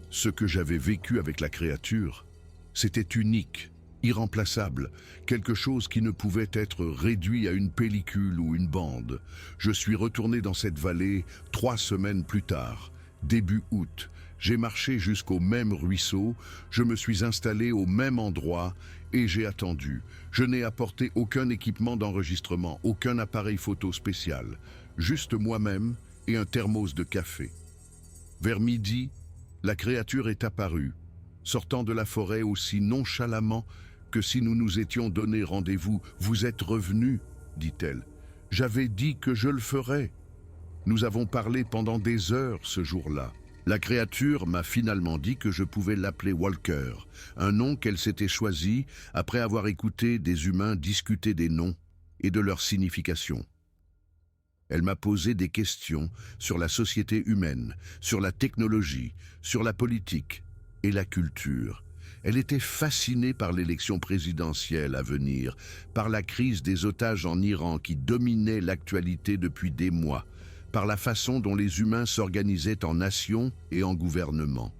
Ce que j'avais vécu avec la créature, c'était unique, irremplaçable, quelque chose qui ne pouvait être réduit à une pellicule ou une bande. Je suis retourné dans cette vallée 3 semaines plus tard, début août. J'ai marché jusqu'au même ruisseau, je me suis installé au même endroit Et j'ai attendu. Je n'ai apporté aucun équipement d'enregistrement, aucun appareil photo spécial, juste moi-même et un thermos de café. Vers midi, la créature est apparue, sortant de la forêt aussi nonchalamment que si nous nous étions donné rendez-vous. « Vous êtes revenu » dit-elle. « J'avais dit que je le ferais. » Nous avons parlé pendant des heures ce jour-là. La créature m'a finalement dit que je pouvais l'appeler Walker, un nom qu'elle s'était choisi après avoir écouté des humains discuter des noms et de leur signification. Elle m'a posé des questions sur la société humaine, sur la technologie, sur la politique et la culture. Elle était fascinée par l'élection présidentielle à venir, par la crise des otages en Iran qui dominait l'actualité depuis des mois, par la façon dont les humains s'organisaient en nations et en gouvernements.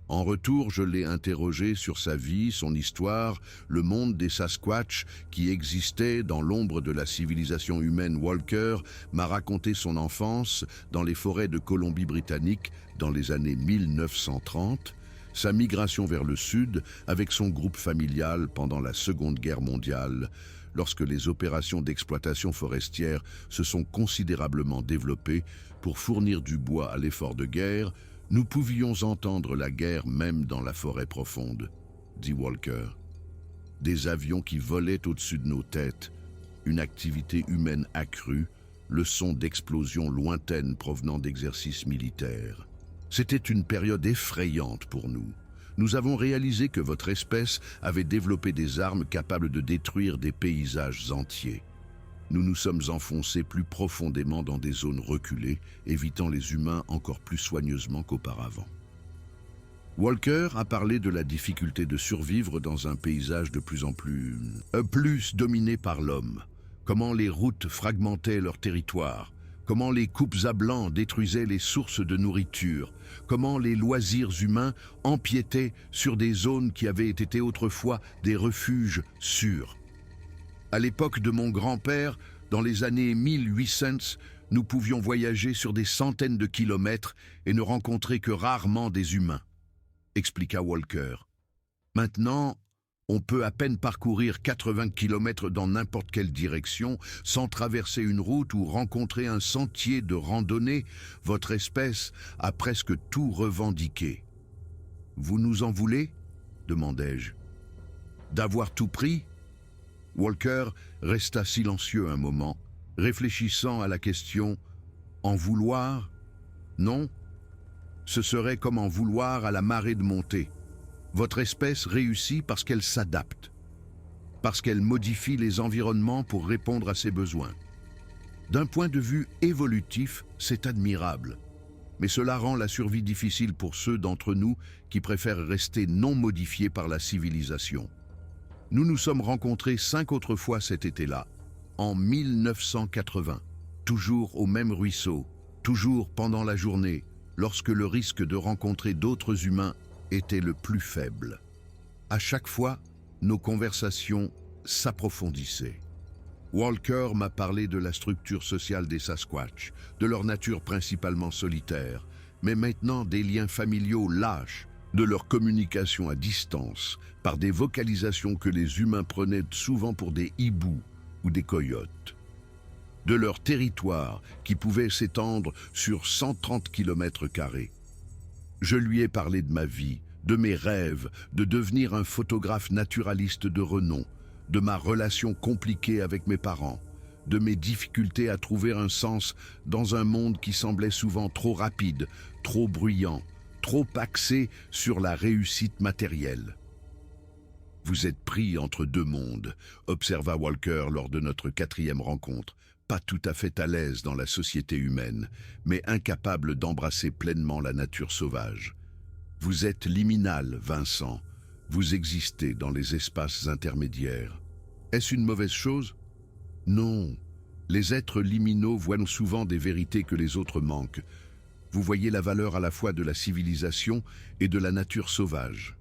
En retour, je l'ai interrogé sur sa vie, son histoire, le monde des Sasquatch qui existait dans l'ombre de la civilisation humaine. Walker m'a raconté son enfance dans les forêts de Colombie-Britannique dans les années 1930, sa migration vers le sud avec son groupe familial pendant la Seconde Guerre mondiale, lorsque les opérations d'exploitation forestière se sont considérablement développées pour fournir du bois à l'effort de guerre. Nous pouvions entendre la guerre même dans la forêt profonde, dit Walker. Des avions qui volaient au-dessus de nos têtes, une activité humaine accrue, le son d'explosions lointaines provenant d'exercices militaires. C'était une période effrayante pour nous. Nous avons réalisé que votre espèce avait développé des armes capables de détruire des paysages entiers. Nous nous sommes enfoncés plus profondément dans des zones reculées, évitant les humains encore plus soigneusement qu'auparavant. Walker a parlé de la difficulté de survivre dans un paysage de plus en plus dominé par l'homme. Comment les routes fragmentaient leur territoire, comment les coupes à blanc détruisaient les sources de nourriture, comment les loisirs humains empiétaient sur des zones qui avaient été autrefois des refuges sûrs. À l'époque de mon grand-père, dans les années 1800, nous pouvions voyager sur des centaines de kilomètres et ne rencontrer que rarement des humains, expliqua Walker. Maintenant, on peut à peine parcourir 80 kilomètres dans n'importe quelle direction sans traverser une route ou rencontrer un sentier de randonnée. Votre espèce a presque tout revendiqué. « Vous nous en voulez ?» demandai-je. « D'avoir tout pris ?» Walker resta silencieux un moment, réfléchissant à la question « En vouloir ?» Non, ce serait comme en vouloir à la marée de montée. Votre espèce réussit parce qu'elle s'adapte, parce qu'elle modifie les environnements pour répondre à ses besoins. D'un point de vue évolutif, c'est admirable, mais cela rend la survie difficile pour ceux d'entre nous qui préfèrent rester non modifiés par la civilisation. Nous nous sommes rencontrés 5 autres fois cet été-là, en 1980, toujours au même ruisseau, toujours pendant la journée, lorsque le risque de rencontrer d'autres humains était le plus faible. À chaque fois, nos conversations s'approfondissaient. Walker m'a parlé de la structure sociale des Sasquatch, de leur nature principalement solitaire, mais maintenant des liens familiaux lâches, de leur communication à distance, par des vocalisations que les humains prenaient souvent pour des hiboux ou des coyotes. De leur territoire qui pouvait s'étendre sur 130 km². Je lui ai parlé de ma vie, de mes rêves, de devenir un photographe naturaliste de renom, de ma relation compliquée avec mes parents, de mes difficultés à trouver un sens dans un monde qui semblait souvent trop rapide, trop bruyant, trop axé sur la réussite matérielle. « Vous êtes pris entre deux mondes », observa Walker lors de notre 4e rencontre, pas tout à fait à l'aise dans la société humaine, mais incapable d'embrasser pleinement la nature sauvage. « Vous êtes liminal, Vincent. Vous existez dans les espaces intermédiaires. Est-ce une mauvaise chose? Non. Les êtres liminaux voient souvent des vérités que les autres manquent. Vous voyez la valeur à la fois de la civilisation et de la nature sauvage.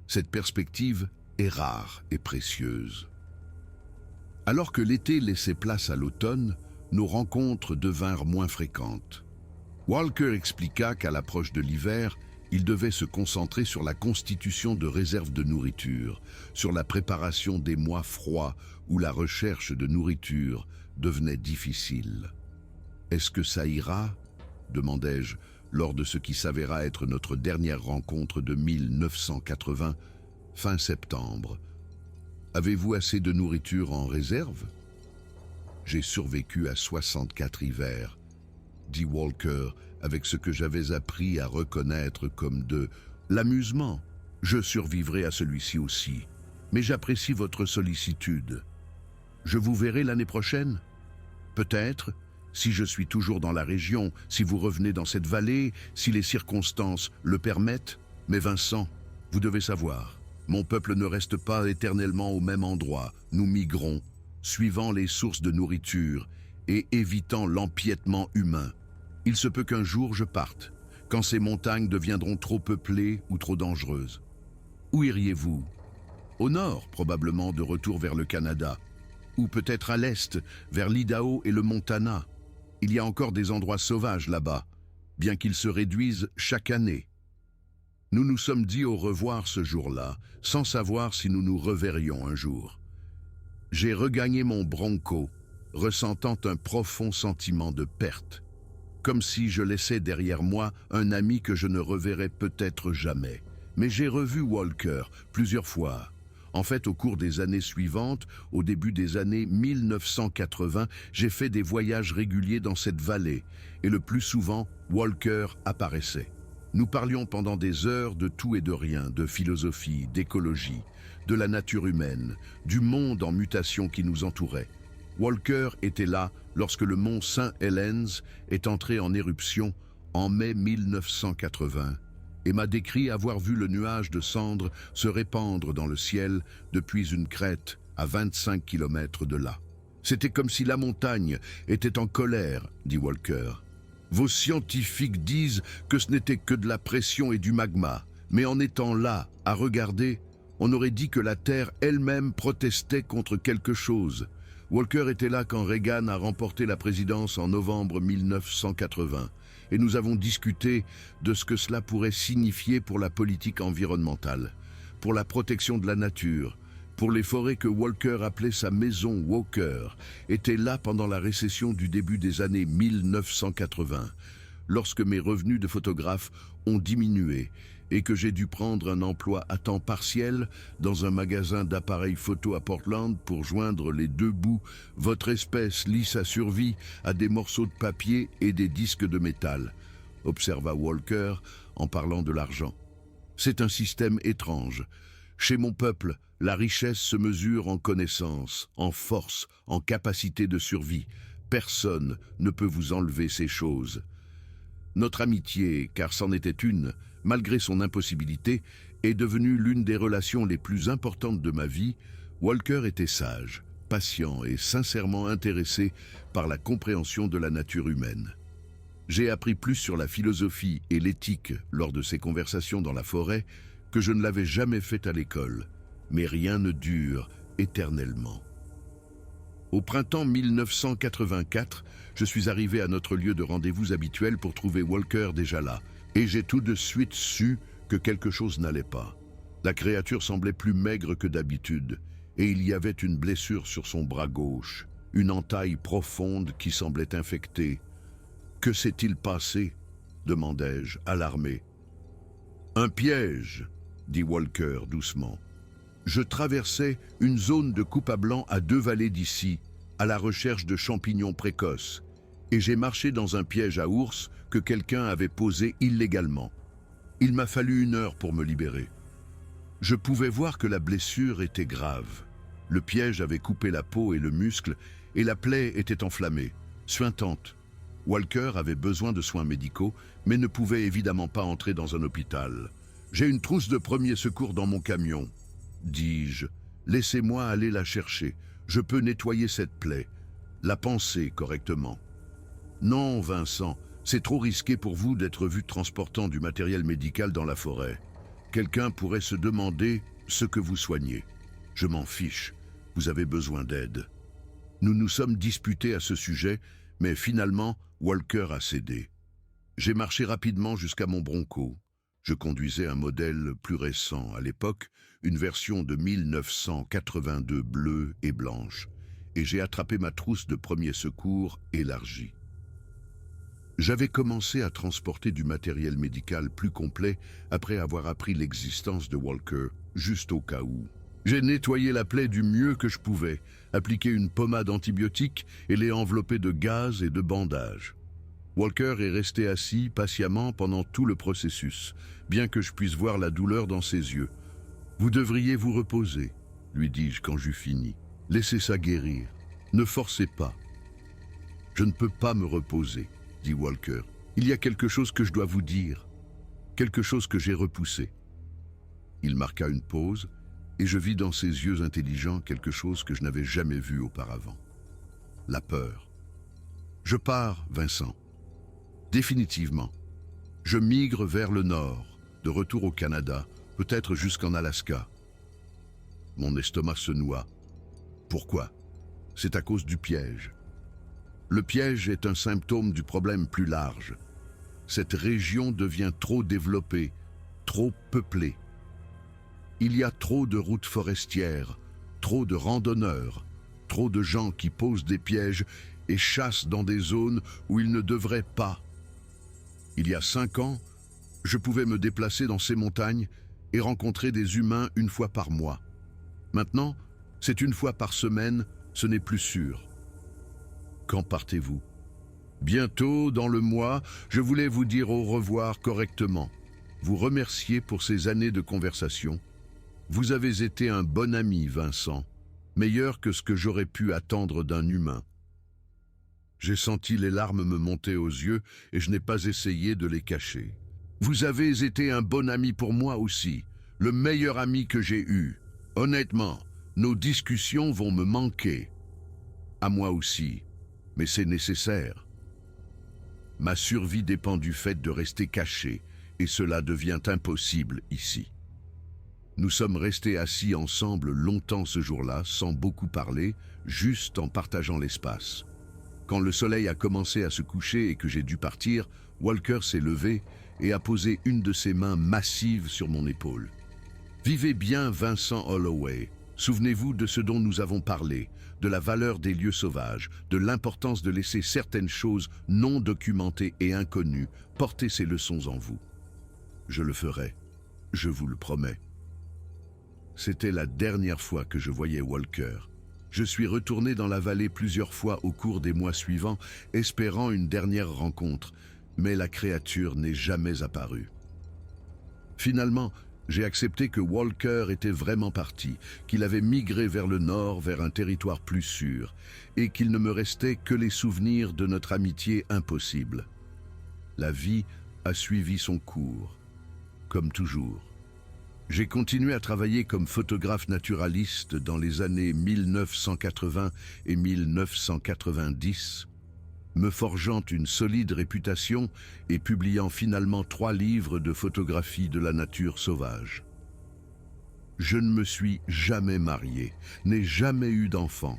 Cette perspective est rare et précieuse. » Alors que l'été laissait place à l'automne, nos rencontres devinrent moins fréquentes. Walker expliqua qu'à l'approche de l'hiver, Il devait se concentrer sur la constitution de réserves de nourriture, sur la préparation des mois froids où la recherche de nourriture devenait difficile. « Est-ce que ça ira ?» demandai-je lors de ce qui s'avéra être notre dernière rencontre de 1980, fin septembre. « Avez-vous assez de nourriture en réserve ?»« J'ai survécu à 64 hivers, » dit Walker, avec ce que j'avais appris à reconnaître comme de l'amusement. « Je survivrai à celui-ci aussi, mais j'apprécie votre sollicitude. Je vous verrai l'année prochaine? Peut-être, si je suis toujours dans la région, si vous revenez dans cette vallée, si les circonstances le permettent. Mais Vincent, vous devez savoir, mon peuple ne reste pas éternellement au même endroit. Nous migrons, suivant les sources de nourriture et évitant l'empiètement humain. Il se peut qu'un jour je parte, quand ces montagnes deviendront trop peuplées ou trop dangereuses. Où iriez-vous? Au nord, probablement de retour vers le Canada, ou peut-être à l'est, vers l'Idaho et le Montana. Il y a encore des endroits sauvages là-bas, bien qu'ils se réduisent chaque année. Nous nous sommes dit au revoir ce jour-là, sans savoir si nous nous reverrions un jour. J'ai regagné mon Bronco, ressentant un profond sentiment de perte, comme si je laissais derrière moi un ami que je ne reverrais peut-être jamais. Mais j'ai revu Walker plusieurs fois. En fait, au cours des années suivantes, au début des années 1980, j'ai fait des voyages réguliers dans cette vallée, et le plus souvent, Walker apparaissait. Nous parlions pendant des heures de tout et de rien, de philosophie, d'écologie, de la nature humaine, du monde en mutation qui nous entourait. Walker était là lorsque le mont St. Helens est entré en éruption en mai 1980 et m'a décrit avoir vu le nuage de cendres se répandre dans le ciel depuis une crête à 25 km de là. C'était comme si la montagne était en colère, dit Walker. Vos scientifiques disent que ce n'était que de la pression et du magma, mais en étant là, à regarder, on aurait dit que la Terre elle-même protestait contre quelque chose. Walker était là quand Reagan a remporté la présidence en novembre 1980, et nous avons discuté de ce que cela pourrait signifier pour la politique environnementale, pour la protection de la nature, pour les forêts que Walker appelait sa maison Walker, était là pendant la récession du début des années 1980, lorsque mes revenus de photographe ont diminué et que j'ai dû prendre un emploi à temps partiel dans un magasin d'appareils photo à Portland pour joindre les deux bouts. Votre espèce lie sa survie à des morceaux de papier et des disques de métal, observa Walker en parlant de l'argent. C'est un système étrange. Chez mon peuple, la richesse se mesure en connaissance, en force, en capacité de survie. Personne ne peut vous enlever ces choses. Notre amitié, car c'en était une, malgré son impossibilité, est devenue l'une des relations les plus importantes de ma vie. Walker était sage, patient et sincèrement intéressé par la compréhension de la nature humaine. J'ai appris plus sur la philosophie et l'éthique lors de ces conversations dans la forêt que je ne l'avais jamais fait à l'école, mais rien ne dure éternellement. Au printemps 1984, je suis arrivé à notre lieu de rendez-vous habituel pour trouver Walker déjà là, et j'ai tout de suite su que quelque chose n'allait pas. La créature semblait plus maigre que d'habitude, et il y avait une blessure sur son bras gauche, une entaille profonde qui semblait infectée. « Que s'est-il passé ?» demandai-je, alarmé. « Un piège !» dit Walker doucement. Je traversais une zone de coupe à blanc à 2 vallées d'ici, à la recherche de champignons précoces, et j'ai marché dans un piège à ours que quelqu'un avait posé illégalement. Il m'a fallu 1 heure pour me libérer. Je pouvais voir que la blessure était grave. Le piège avait coupé la peau et le muscle, et la plaie était enflammée, suintante. Walker avait besoin de soins médicaux, mais ne pouvait évidemment pas entrer dans un hôpital. « J'ai une trousse de premier secours dans mon camion, » dis-je. « Laissez-moi aller la chercher. Je peux nettoyer cette plaie, la panser correctement. » « Non, Vincent, c'est trop risqué pour vous d'être vu transportant du matériel médical dans la forêt. Quelqu'un pourrait se demander ce que vous soignez. Je m'en fiche, vous avez besoin d'aide. » Nous nous sommes disputés à ce sujet, mais finalement, Walker a cédé. J'ai marché rapidement jusqu'à mon Bronco. Je conduisais un modèle plus récent, à l'époque, une version de 1982 bleue et blanche, et j'ai attrapé ma trousse de premiers secours élargie. J'avais commencé à transporter du matériel médical plus complet après avoir appris l'existence de Walker, juste au cas où. J'ai nettoyé la plaie du mieux que je pouvais, appliqué une pommade antibiotique et l'ai enveloppé de gaz et de bandages. Walker est resté assis patiemment pendant tout le processus, bien que je puisse voir la douleur dans ses yeux. « Vous devriez vous reposer », lui dis-je quand j'eus fini. « Laissez ça guérir. Ne forcez pas. »« Je ne peux pas me reposer, » dit Walker. « Il y a quelque chose que je dois vous dire, quelque chose que j'ai repoussé. » Il marqua une pause, et je vis dans ses yeux intelligents quelque chose que je n'avais jamais vu auparavant. La peur. « Je pars, Vincent. Définitivement. Je migre vers le nord, de retour au Canada, peut-être jusqu'en Alaska. » Mon estomac se noua. Pourquoi? C'est à cause du piège. Le piège est un symptôme du problème plus large. Cette région devient trop développée, trop peuplée. Il y a trop de routes forestières, trop de randonneurs, trop de gens qui posent des pièges et chassent dans des zones où ils ne devraient pas. Il y a 5 ans, je pouvais me déplacer dans ces montagnes et rencontrer des humains une fois par mois. Maintenant, c'est une fois par semaine, ce n'est plus sûr. Quand partez-vous? Bientôt, dans le mois, je voulais vous dire au revoir correctement, vous remercier pour ces années de conversation. Vous avez été un bon ami, Vincent, meilleur que ce que j'aurais pu attendre d'un humain. J'ai senti les larmes me monter aux yeux et je n'ai pas essayé de les cacher. Vous avez été un bon ami pour moi aussi, le meilleur ami que j'ai eu. Honnêtement, nos discussions vont me manquer. À moi aussi, mais c'est nécessaire. Ma survie dépend du fait de rester caché, et cela devient impossible ici. Nous sommes restés assis ensemble longtemps ce jour-là, sans beaucoup parler, juste en partageant l'espace. Quand le soleil a commencé à se coucher et que j'ai dû partir, Walker s'est levé et a posé une de ses mains massives sur mon épaule. « Vivez bien, Vincent Holloway. Souvenez-vous de ce dont nous avons parlé, de la valeur des lieux sauvages, de l'importance de laisser certaines choses non documentées et inconnues porter ces leçons en vous. Je le ferai, je vous le promets. » C'était la dernière fois que je voyais Walker. Je suis retourné dans la vallée plusieurs fois au cours des mois suivants, espérant une dernière rencontre, mais la créature n'est jamais apparue. Finalement, j'ai accepté que Walker était vraiment parti, qu'il avait migré vers le nord, vers un territoire plus sûr, et qu'il ne me restait que les souvenirs de notre amitié impossible. La vie a suivi son cours, comme toujours. J'ai continué à travailler comme photographe naturaliste dans les années 1980 et 1990, me forgeant une solide réputation et publiant finalement 3 livres de photographie de la nature sauvage. Je ne me suis jamais marié, n'ai jamais eu d'enfant,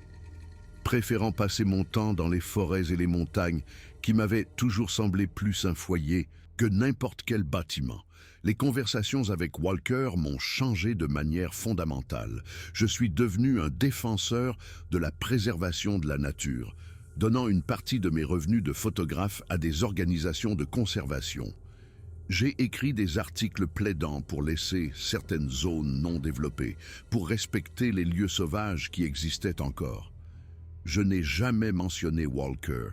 préférant passer mon temps dans les forêts et les montagnes qui m'avaient toujours semblé plus un foyer que n'importe quel bâtiment. Les conversations avec Walker m'ont changé de manière fondamentale. Je suis devenu un défenseur de la préservation de la nature, donnant une partie de mes revenus de photographe à des organisations de conservation. J'ai écrit des articles plaidant pour laisser certaines zones non développées, pour respecter les lieux sauvages qui existaient encore. Je n'ai jamais mentionné Walker,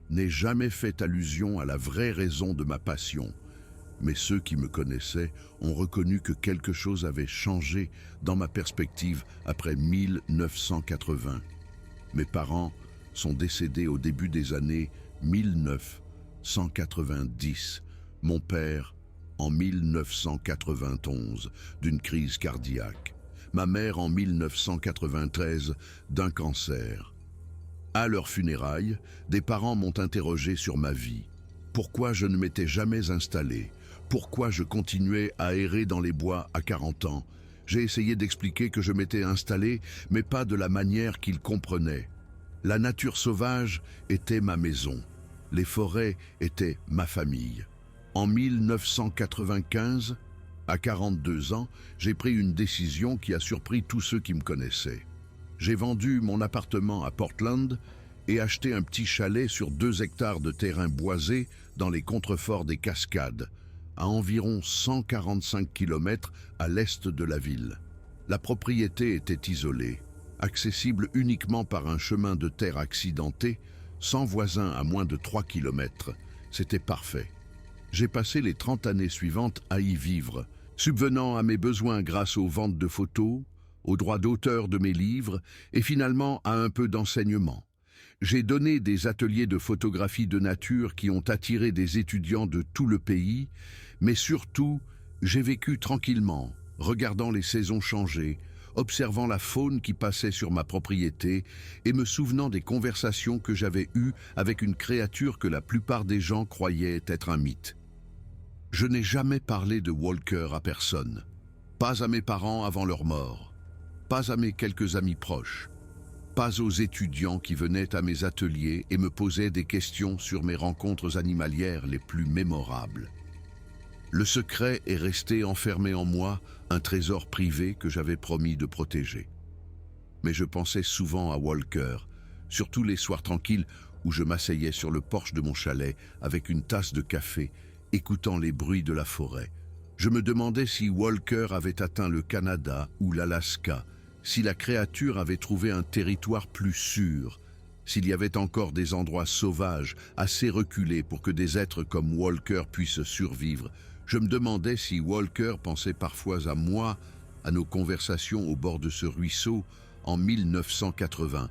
n'ai jamais fait allusion à la vraie raison de ma passion, mais ceux qui me connaissaient ont reconnu que quelque chose avait changé dans ma perspective après 1980. Mes parents sont décédés au début des années 1990. Mon père en 1991 d'une crise cardiaque. Ma mère en 1993 d'un cancer. À leurs funérailles, des parents m'ont interrogé sur ma vie. Pourquoi je ne m'étais jamais installé? Pourquoi je continuais à errer dans les bois à 40 ans? J'ai essayé d'expliquer que je m'étais installé, mais pas de la manière qu'ils comprenaient. La nature sauvage était ma maison. Les forêts étaient ma famille. En 1995, à 42 ans, j'ai pris une décision qui a surpris tous ceux qui me connaissaient. J'ai vendu mon appartement à Portland et acheté un petit chalet sur 2 hectares de terrain boisé dans les contreforts des Cascades, à environ 145 km à l'est de la ville. La propriété était isolée, accessible uniquement par un chemin de terre accidenté, sans voisins à moins de 3 km. C'était parfait. J'ai passé les 30 années suivantes à y vivre, subvenant à mes besoins grâce aux ventes de photos, aux droits d'auteur de mes livres et finalement à un peu d'enseignement. J'ai donné des ateliers de photographie de nature qui ont attiré des étudiants de tout le pays, mais surtout, j'ai vécu tranquillement, regardant les saisons changer, observant la faune qui passait sur ma propriété et me souvenant des conversations que j'avais eues avec une créature que la plupart des gens croyaient être un mythe. Je n'ai jamais parlé de Walker à personne, pas à mes parents avant leur mort, pas à mes quelques amis proches, pas aux étudiants qui venaient à mes ateliers et me posaient des questions sur mes rencontres animalières les plus mémorables. Le secret est resté enfermé en moi, un trésor privé que j'avais promis de protéger. Mais je pensais souvent à Walker, surtout les soirs tranquilles où je m'asseyais sur le porche de mon chalet avec une tasse de café, écoutant les bruits de la forêt. Je me demandais si Walker avait atteint le Canada ou l'Alaska, si la créature avait trouvé un territoire plus sûr, s'il y avait encore des endroits sauvages assez reculés pour que des êtres comme Walker puissent survivre. Je me demandais si Walker pensait parfois à moi, à nos conversations au bord de ce ruisseau en 1980.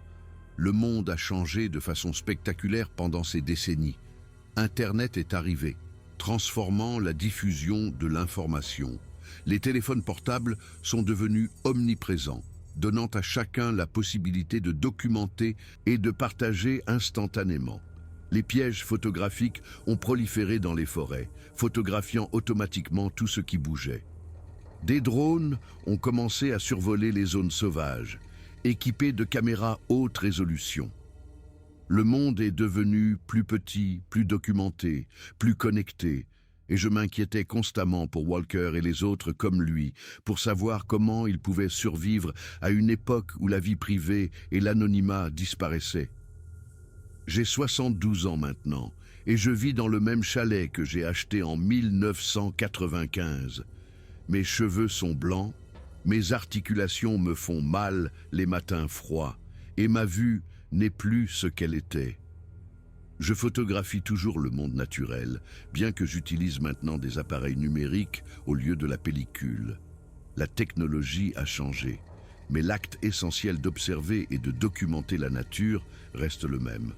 Le monde a changé de façon spectaculaire pendant ces décennies. Internet est arrivé, transformant la diffusion de l'information. Les téléphones portables sont devenus omniprésents, donnant à chacun la possibilité de documenter et de partager instantanément. Les pièges photographiques ont proliféré dans les forêts, photographiant automatiquement tout ce qui bougeait. Des drones ont commencé à survoler les zones sauvages, équipés de caméras haute résolution. Le monde est devenu plus petit, plus documenté, plus connecté, et je m'inquiétais constamment pour Walker et les autres comme lui, pour savoir comment ils pouvaient survivre à une époque où la vie privée et l'anonymat disparaissaient. J'ai 72 ans maintenant, et je vis dans le même chalet que j'ai acheté en 1995. Mes cheveux sont blancs, mes articulations me font mal les matins froids, et ma vue n'est plus ce qu'elle était. Je photographie toujours le monde naturel, bien que j'utilise maintenant des appareils numériques au lieu de la pellicule. La technologie a changé, mais l'acte essentiel d'observer et de documenter la nature reste le même.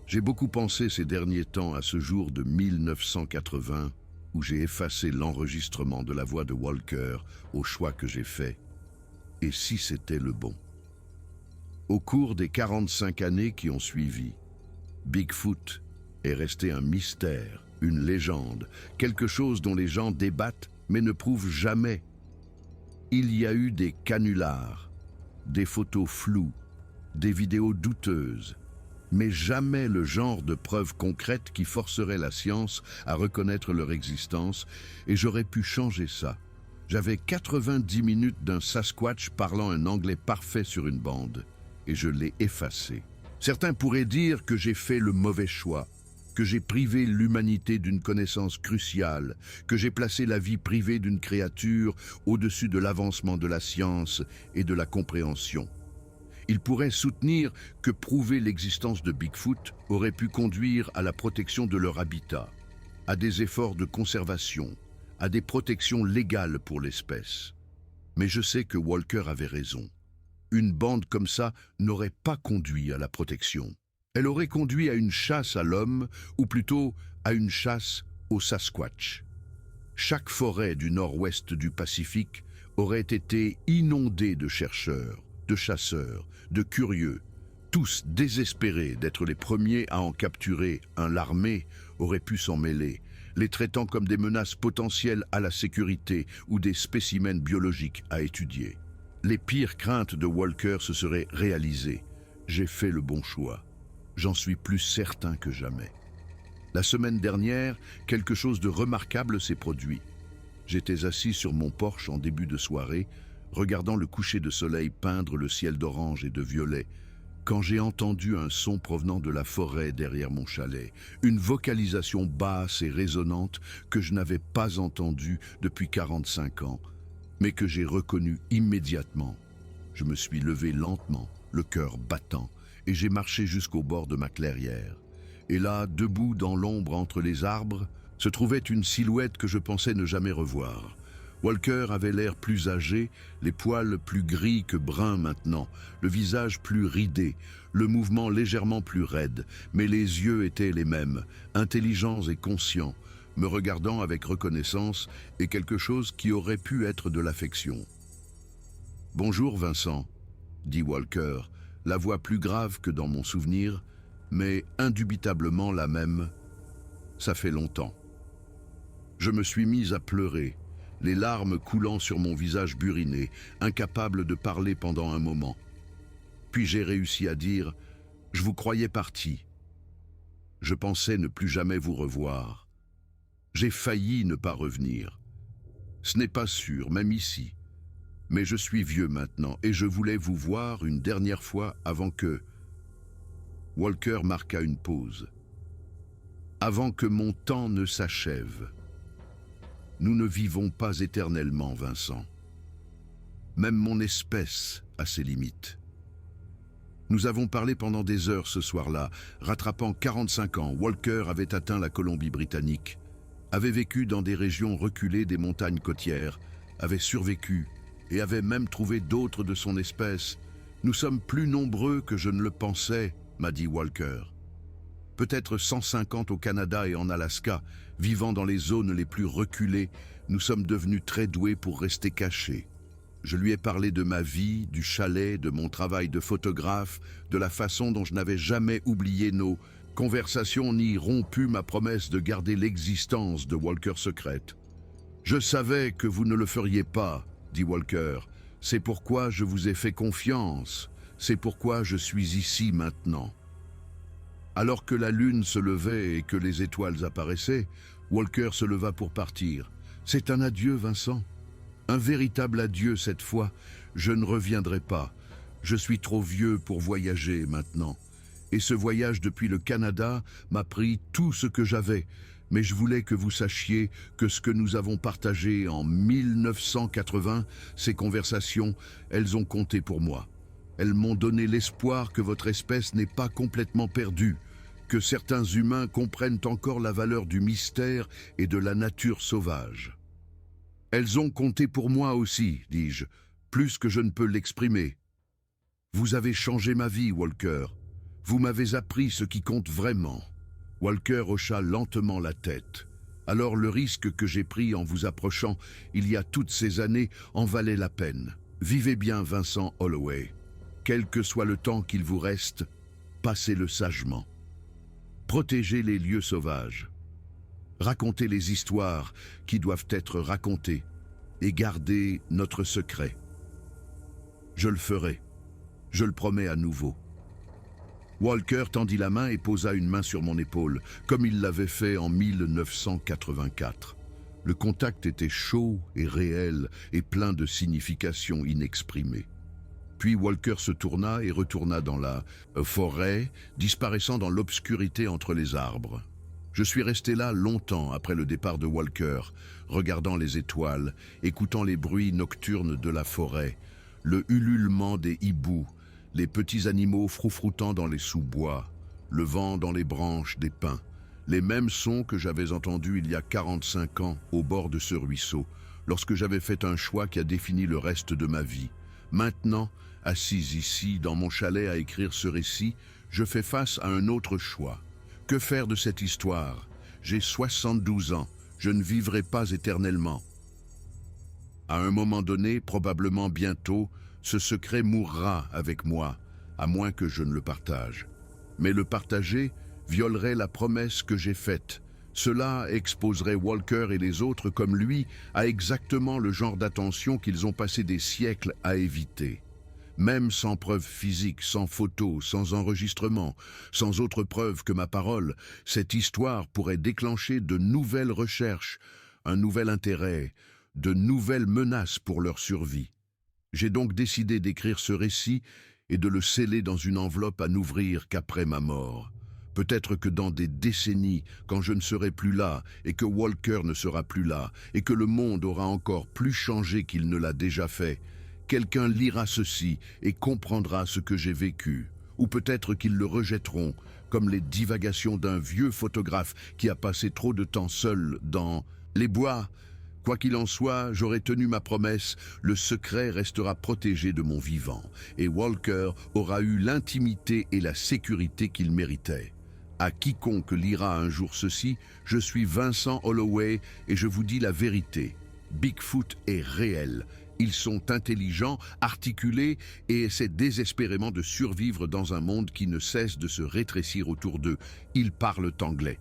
J'ai beaucoup pensé ces derniers temps à ce jour de 1980 où j'ai effacé l'enregistrement de la voix de Walker au choix que j'ai fait. Et si c'était le bon? Au cours des 45 années qui ont suivi, Bigfoot est resté un mystère, une légende, quelque chose dont les gens débattent mais ne prouvent jamais. Il y a eu des canulars, des photos floues, des vidéos douteuses, mais jamais le genre de preuves concrètes qui forcerait la science à reconnaître leur existence, et j'aurais pu changer ça. J'avais 90 minutes d'un Sasquatch parlant un anglais parfait sur une bande, et je l'ai effacé. Certains pourraient dire que j'ai fait le mauvais choix, que j'ai privé l'humanité d'une connaissance cruciale, que j'ai placé la vie privée d'une créature au-dessus de l'avancement de la science et de la compréhension. Ils pourraient soutenir que prouver l'existence de Bigfoot aurait pu conduire à la protection de leur habitat, à des efforts de conservation, à des protections légales pour l'espèce. Mais je sais que Walker avait raison. Une bande comme ça n'aurait pas conduit à la protection. Elle aurait conduit à une chasse à l'homme, ou plutôt à une chasse au Sasquatch. Chaque forêt du nord-ouest du Pacifique aurait été inondée de chercheurs, de chasseurs, de curieux. Tous désespérés d'être les premiers à en capturer un, l'armée aurait pu s'en mêler, les traitant comme des menaces potentielles à la sécurité ou des spécimens biologiques à étudier. Les pires craintes de Walker se seraient réalisées. J'ai fait le bon choix. J'en suis plus certain que jamais. La semaine dernière, quelque chose de remarquable s'est produit. J'étais assis sur mon porche en début de soirée, regardant le coucher de soleil peindre le ciel d'orange et de violet, quand j'ai entendu un son provenant de la forêt derrière mon chalet, une vocalisation basse et résonnante que je n'avais pas entendue depuis 45 ans, mais que j'ai reconnue immédiatement. Je me suis levé lentement, le cœur battant, et j'ai marché jusqu'au bord de ma clairière. Et là, debout dans l'ombre entre les arbres, se trouvait une silhouette que je pensais ne jamais revoir. Walker avait l'air plus âgé, les poils plus gris que bruns maintenant, le visage plus ridé, le mouvement légèrement plus raide, mais les yeux étaient les mêmes, intelligents et conscients, me regardant avec reconnaissance et quelque chose qui aurait pu être de l'affection. « Bonjour Vincent », dit Walker, la voix plus grave que dans mon souvenir, mais indubitablement la même. Ça fait longtemps. Je me suis mis à pleurer, les larmes coulant sur mon visage buriné, incapable de parler pendant un moment. Puis j'ai réussi à dire « Je vous croyais parti. Je pensais ne plus jamais vous revoir. J'ai failli ne pas revenir. Ce n'est pas sûr, même ici. Mais je suis vieux maintenant et je voulais vous voir une dernière fois avant que... » Walker marqua une pause. « Avant que mon temps ne s'achève. Nous ne vivons pas éternellement, Vincent. Même mon espèce a ses limites. Nous avons parlé pendant des heures ce soir-là. Rattrapant 45 ans, Walker avait atteint la Colombie-Britannique, avait vécu dans des régions reculées des montagnes côtières, avait survécu et avait même trouvé d'autres de son espèce. « Nous sommes plus nombreux que je ne le pensais », m'a dit Walker. « Peut-être 150 au Canada et en Alaska, vivant dans les zones les plus reculées, nous sommes devenus très doués pour rester cachés. » Je lui ai parlé de ma vie, du chalet, de mon travail de photographe, de la façon dont je n'avais jamais oublié nos conversations ni rompu ma promesse de garder l'existence de Walker secrète. « Je savais que vous ne le feriez pas, » dit Walker. « C'est pourquoi je vous ai fait confiance. C'est pourquoi je suis ici maintenant. » Alors que la lune se levait et que les étoiles apparaissaient, Walker se leva pour partir. « C'est un adieu, Vincent. Un véritable adieu cette fois. Je ne reviendrai pas. Je suis trop vieux pour voyager maintenant. Et ce voyage depuis le Canada m'a pris tout ce que j'avais. Mais je voulais que vous sachiez que ce que nous avons partagé en 1980, ces conversations, elles ont compté pour moi. Elles m'ont donné l'espoir que votre espèce n'est pas complètement perdue, que certains humains comprennent encore la valeur du mystère et de la nature sauvage. Elles ont compté pour moi aussi, dis-je, plus que je ne peux l'exprimer. Vous avez changé ma vie, Walker. Vous m'avez appris ce qui compte vraiment. Walker hocha lentement la tête. Alors le risque que j'ai pris en vous approchant, il y a toutes ces années, en valait la peine. Vivez bien, Vincent Holloway. Quel que soit le temps qu'il vous reste, passez-le sagement. Protégez les lieux sauvages. Racontez les histoires qui doivent être racontées et gardez notre secret. Je le ferai. Je le promets à nouveau. Walker tendit la main et posa une main sur mon épaule, comme il l'avait fait en 1984. Le contact était chaud et réel et plein de significations inexprimées. Puis Walker se tourna et retourna dans la forêt, disparaissant dans l'obscurité entre les arbres. Je suis resté là longtemps après le départ de Walker, regardant les étoiles, écoutant les bruits nocturnes de la forêt, le ululement des hiboux, les petits animaux froufroutant dans les sous-bois, le vent dans les branches des pins, les mêmes sons que j'avais entendus il y a 45 ans au bord de ce ruisseau, lorsque j'avais fait un choix qui a défini le reste de ma vie. Maintenant, assis ici, dans mon chalet à écrire ce récit, je fais face à un autre choix. Que faire de cette histoire? J'ai 72 ans, je ne vivrai pas éternellement. À un moment donné, probablement bientôt, ce secret mourra avec moi, à moins que je ne le partage. Mais le partager violerait la promesse que j'ai faite. Cela exposerait Walker et les autres comme lui à exactement le genre d'attention qu'ils ont passé des siècles à éviter. Même sans preuve physique, sans photo, sans enregistrement, sans autre preuve que ma parole, cette histoire pourrait déclencher de nouvelles recherches, un nouvel intérêt, de nouvelles menaces pour leur survie. J'ai donc décidé d'écrire ce récit et de le sceller dans une enveloppe à n'ouvrir qu'après ma mort. Peut-être que dans des décennies, quand je ne serai plus là, et que Walker ne sera plus là, et que le monde aura encore plus changé qu'il ne l'a déjà fait, quelqu'un lira ceci et comprendra ce que j'ai vécu. Ou peut-être qu'ils le rejetteront, comme les divagations d'un vieux photographe qui a passé trop de temps seul dans les bois. Quoi qu'il en soit, j'aurai tenu ma promesse, le secret restera protégé de mon vivant, et Walker aura eu l'intimité et la sécurité qu'il méritait. À quiconque lira un jour ceci, je suis Vincent Holloway et je vous dis la vérité. Bigfoot est réel. Ils sont intelligents, articulés et essaient désespérément de survivre dans un monde qui ne cesse de se rétrécir autour d'eux. Ils parlent anglais.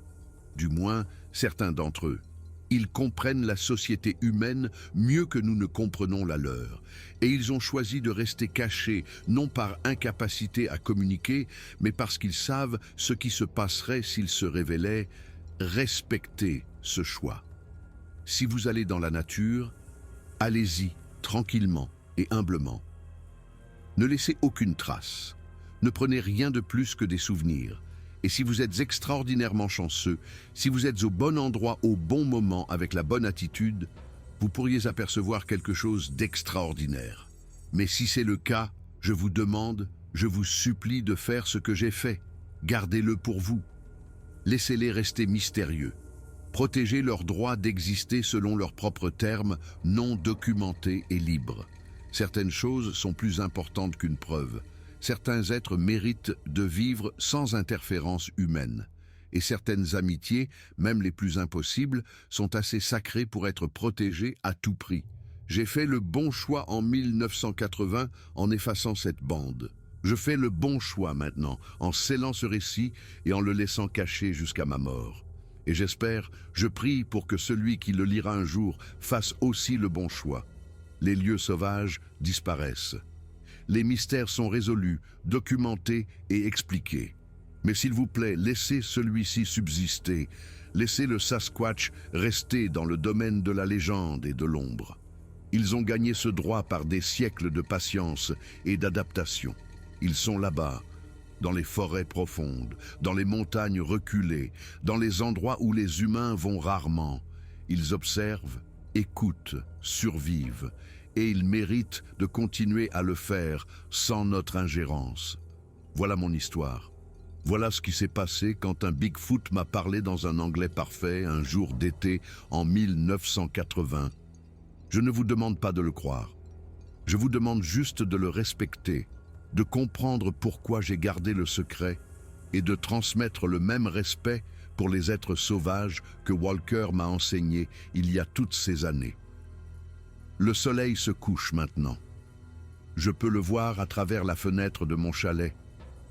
Du moins, certains d'entre eux. Ils comprennent la société humaine mieux que nous ne comprenons la leur. Et ils ont choisi de rester cachés, non par incapacité à communiquer, mais parce qu'ils savent ce qui se passerait s'ils se révélaient. Respectez ce choix. Si vous allez dans la nature, allez-y tranquillement et humblement. Ne laissez aucune trace. Ne prenez rien de plus que des souvenirs. Et si vous êtes extraordinairement chanceux, si vous êtes au bon endroit au bon moment avec la bonne attitude, vous pourriez apercevoir quelque chose d'extraordinaire. Mais si c'est le cas, je vous demande, je vous supplie de faire ce que j'ai fait. Gardez-le pour vous. Laissez-les rester mystérieux. Protégez leur droit d'exister selon leurs propres termes, non documentés et libres. Certaines choses sont plus importantes qu'une preuve. Certains êtres méritent de vivre sans interférence humaine. Et certaines amitiés, même les plus impossibles, sont assez sacrées pour être protégées à tout prix. J'ai fait le bon choix en 1980 en effaçant cette bande. Je fais le bon choix maintenant en scellant ce récit et en le laissant caché jusqu'à ma mort. Et j'espère, je prie pour que celui qui le lira un jour fasse aussi le bon choix. Les lieux sauvages disparaissent. Les mystères sont résolus, documentés et expliqués. Mais s'il vous plaît, laissez celui-ci subsister. Laissez le Sasquatch rester dans le domaine de la légende et de l'ombre. Ils ont gagné ce droit par des siècles de patience et d'adaptation. Ils sont là-bas, dans les forêts profondes, dans les montagnes reculées, dans les endroits où les humains vont rarement. Ils observent, écoutent, survivent. Et ils méritent de continuer à le faire sans notre ingérence. Voilà mon histoire. Voilà ce qui s'est passé quand un Bigfoot m'a parlé dans un anglais parfait un jour d'été en 1980. Je ne vous demande pas de le croire. Je vous demande juste de le respecter, de comprendre pourquoi j'ai gardé le secret et de transmettre le même respect pour les êtres sauvages que Walker m'a enseigné il y a toutes ces années. Le soleil se couche maintenant. Je peux le voir à travers la fenêtre de mon chalet,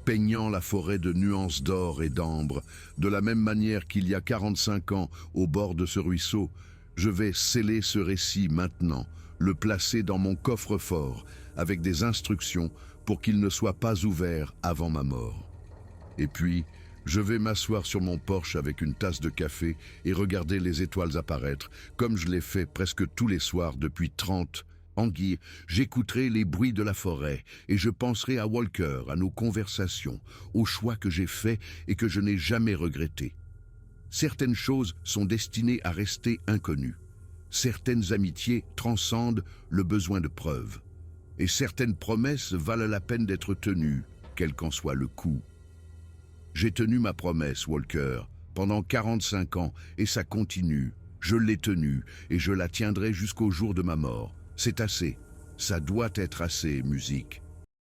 peignant la forêt de nuances d'or et d'ambre. De la même manière qu'il y a 45 ans, au bord de ce ruisseau, je vais sceller ce récit maintenant, le placer dans mon coffre-fort, avec des instructions pour qu'il ne soit pas ouvert avant ma mort. Et puis, je vais m'asseoir sur mon porche avec une tasse de café et regarder les étoiles apparaître, comme je l'ai fait presque tous les soirs depuis 30 ans. J'écouterai les bruits de la forêt et je penserai à Walker, à nos conversations, aux choix que j'ai faits et que je n'ai jamais regrettés. Certaines choses sont destinées à rester inconnues. Certaines amitiés transcendent le besoin de preuves. Et certaines promesses valent la peine d'être tenues, quel qu'en soit le coût. J'ai tenu ma promesse, Walker, pendant 45 ans, et ça continue. Je l'ai tenue, et je la tiendrai jusqu'au jour de ma mort. C'est assez. Ça doit être assez, musique.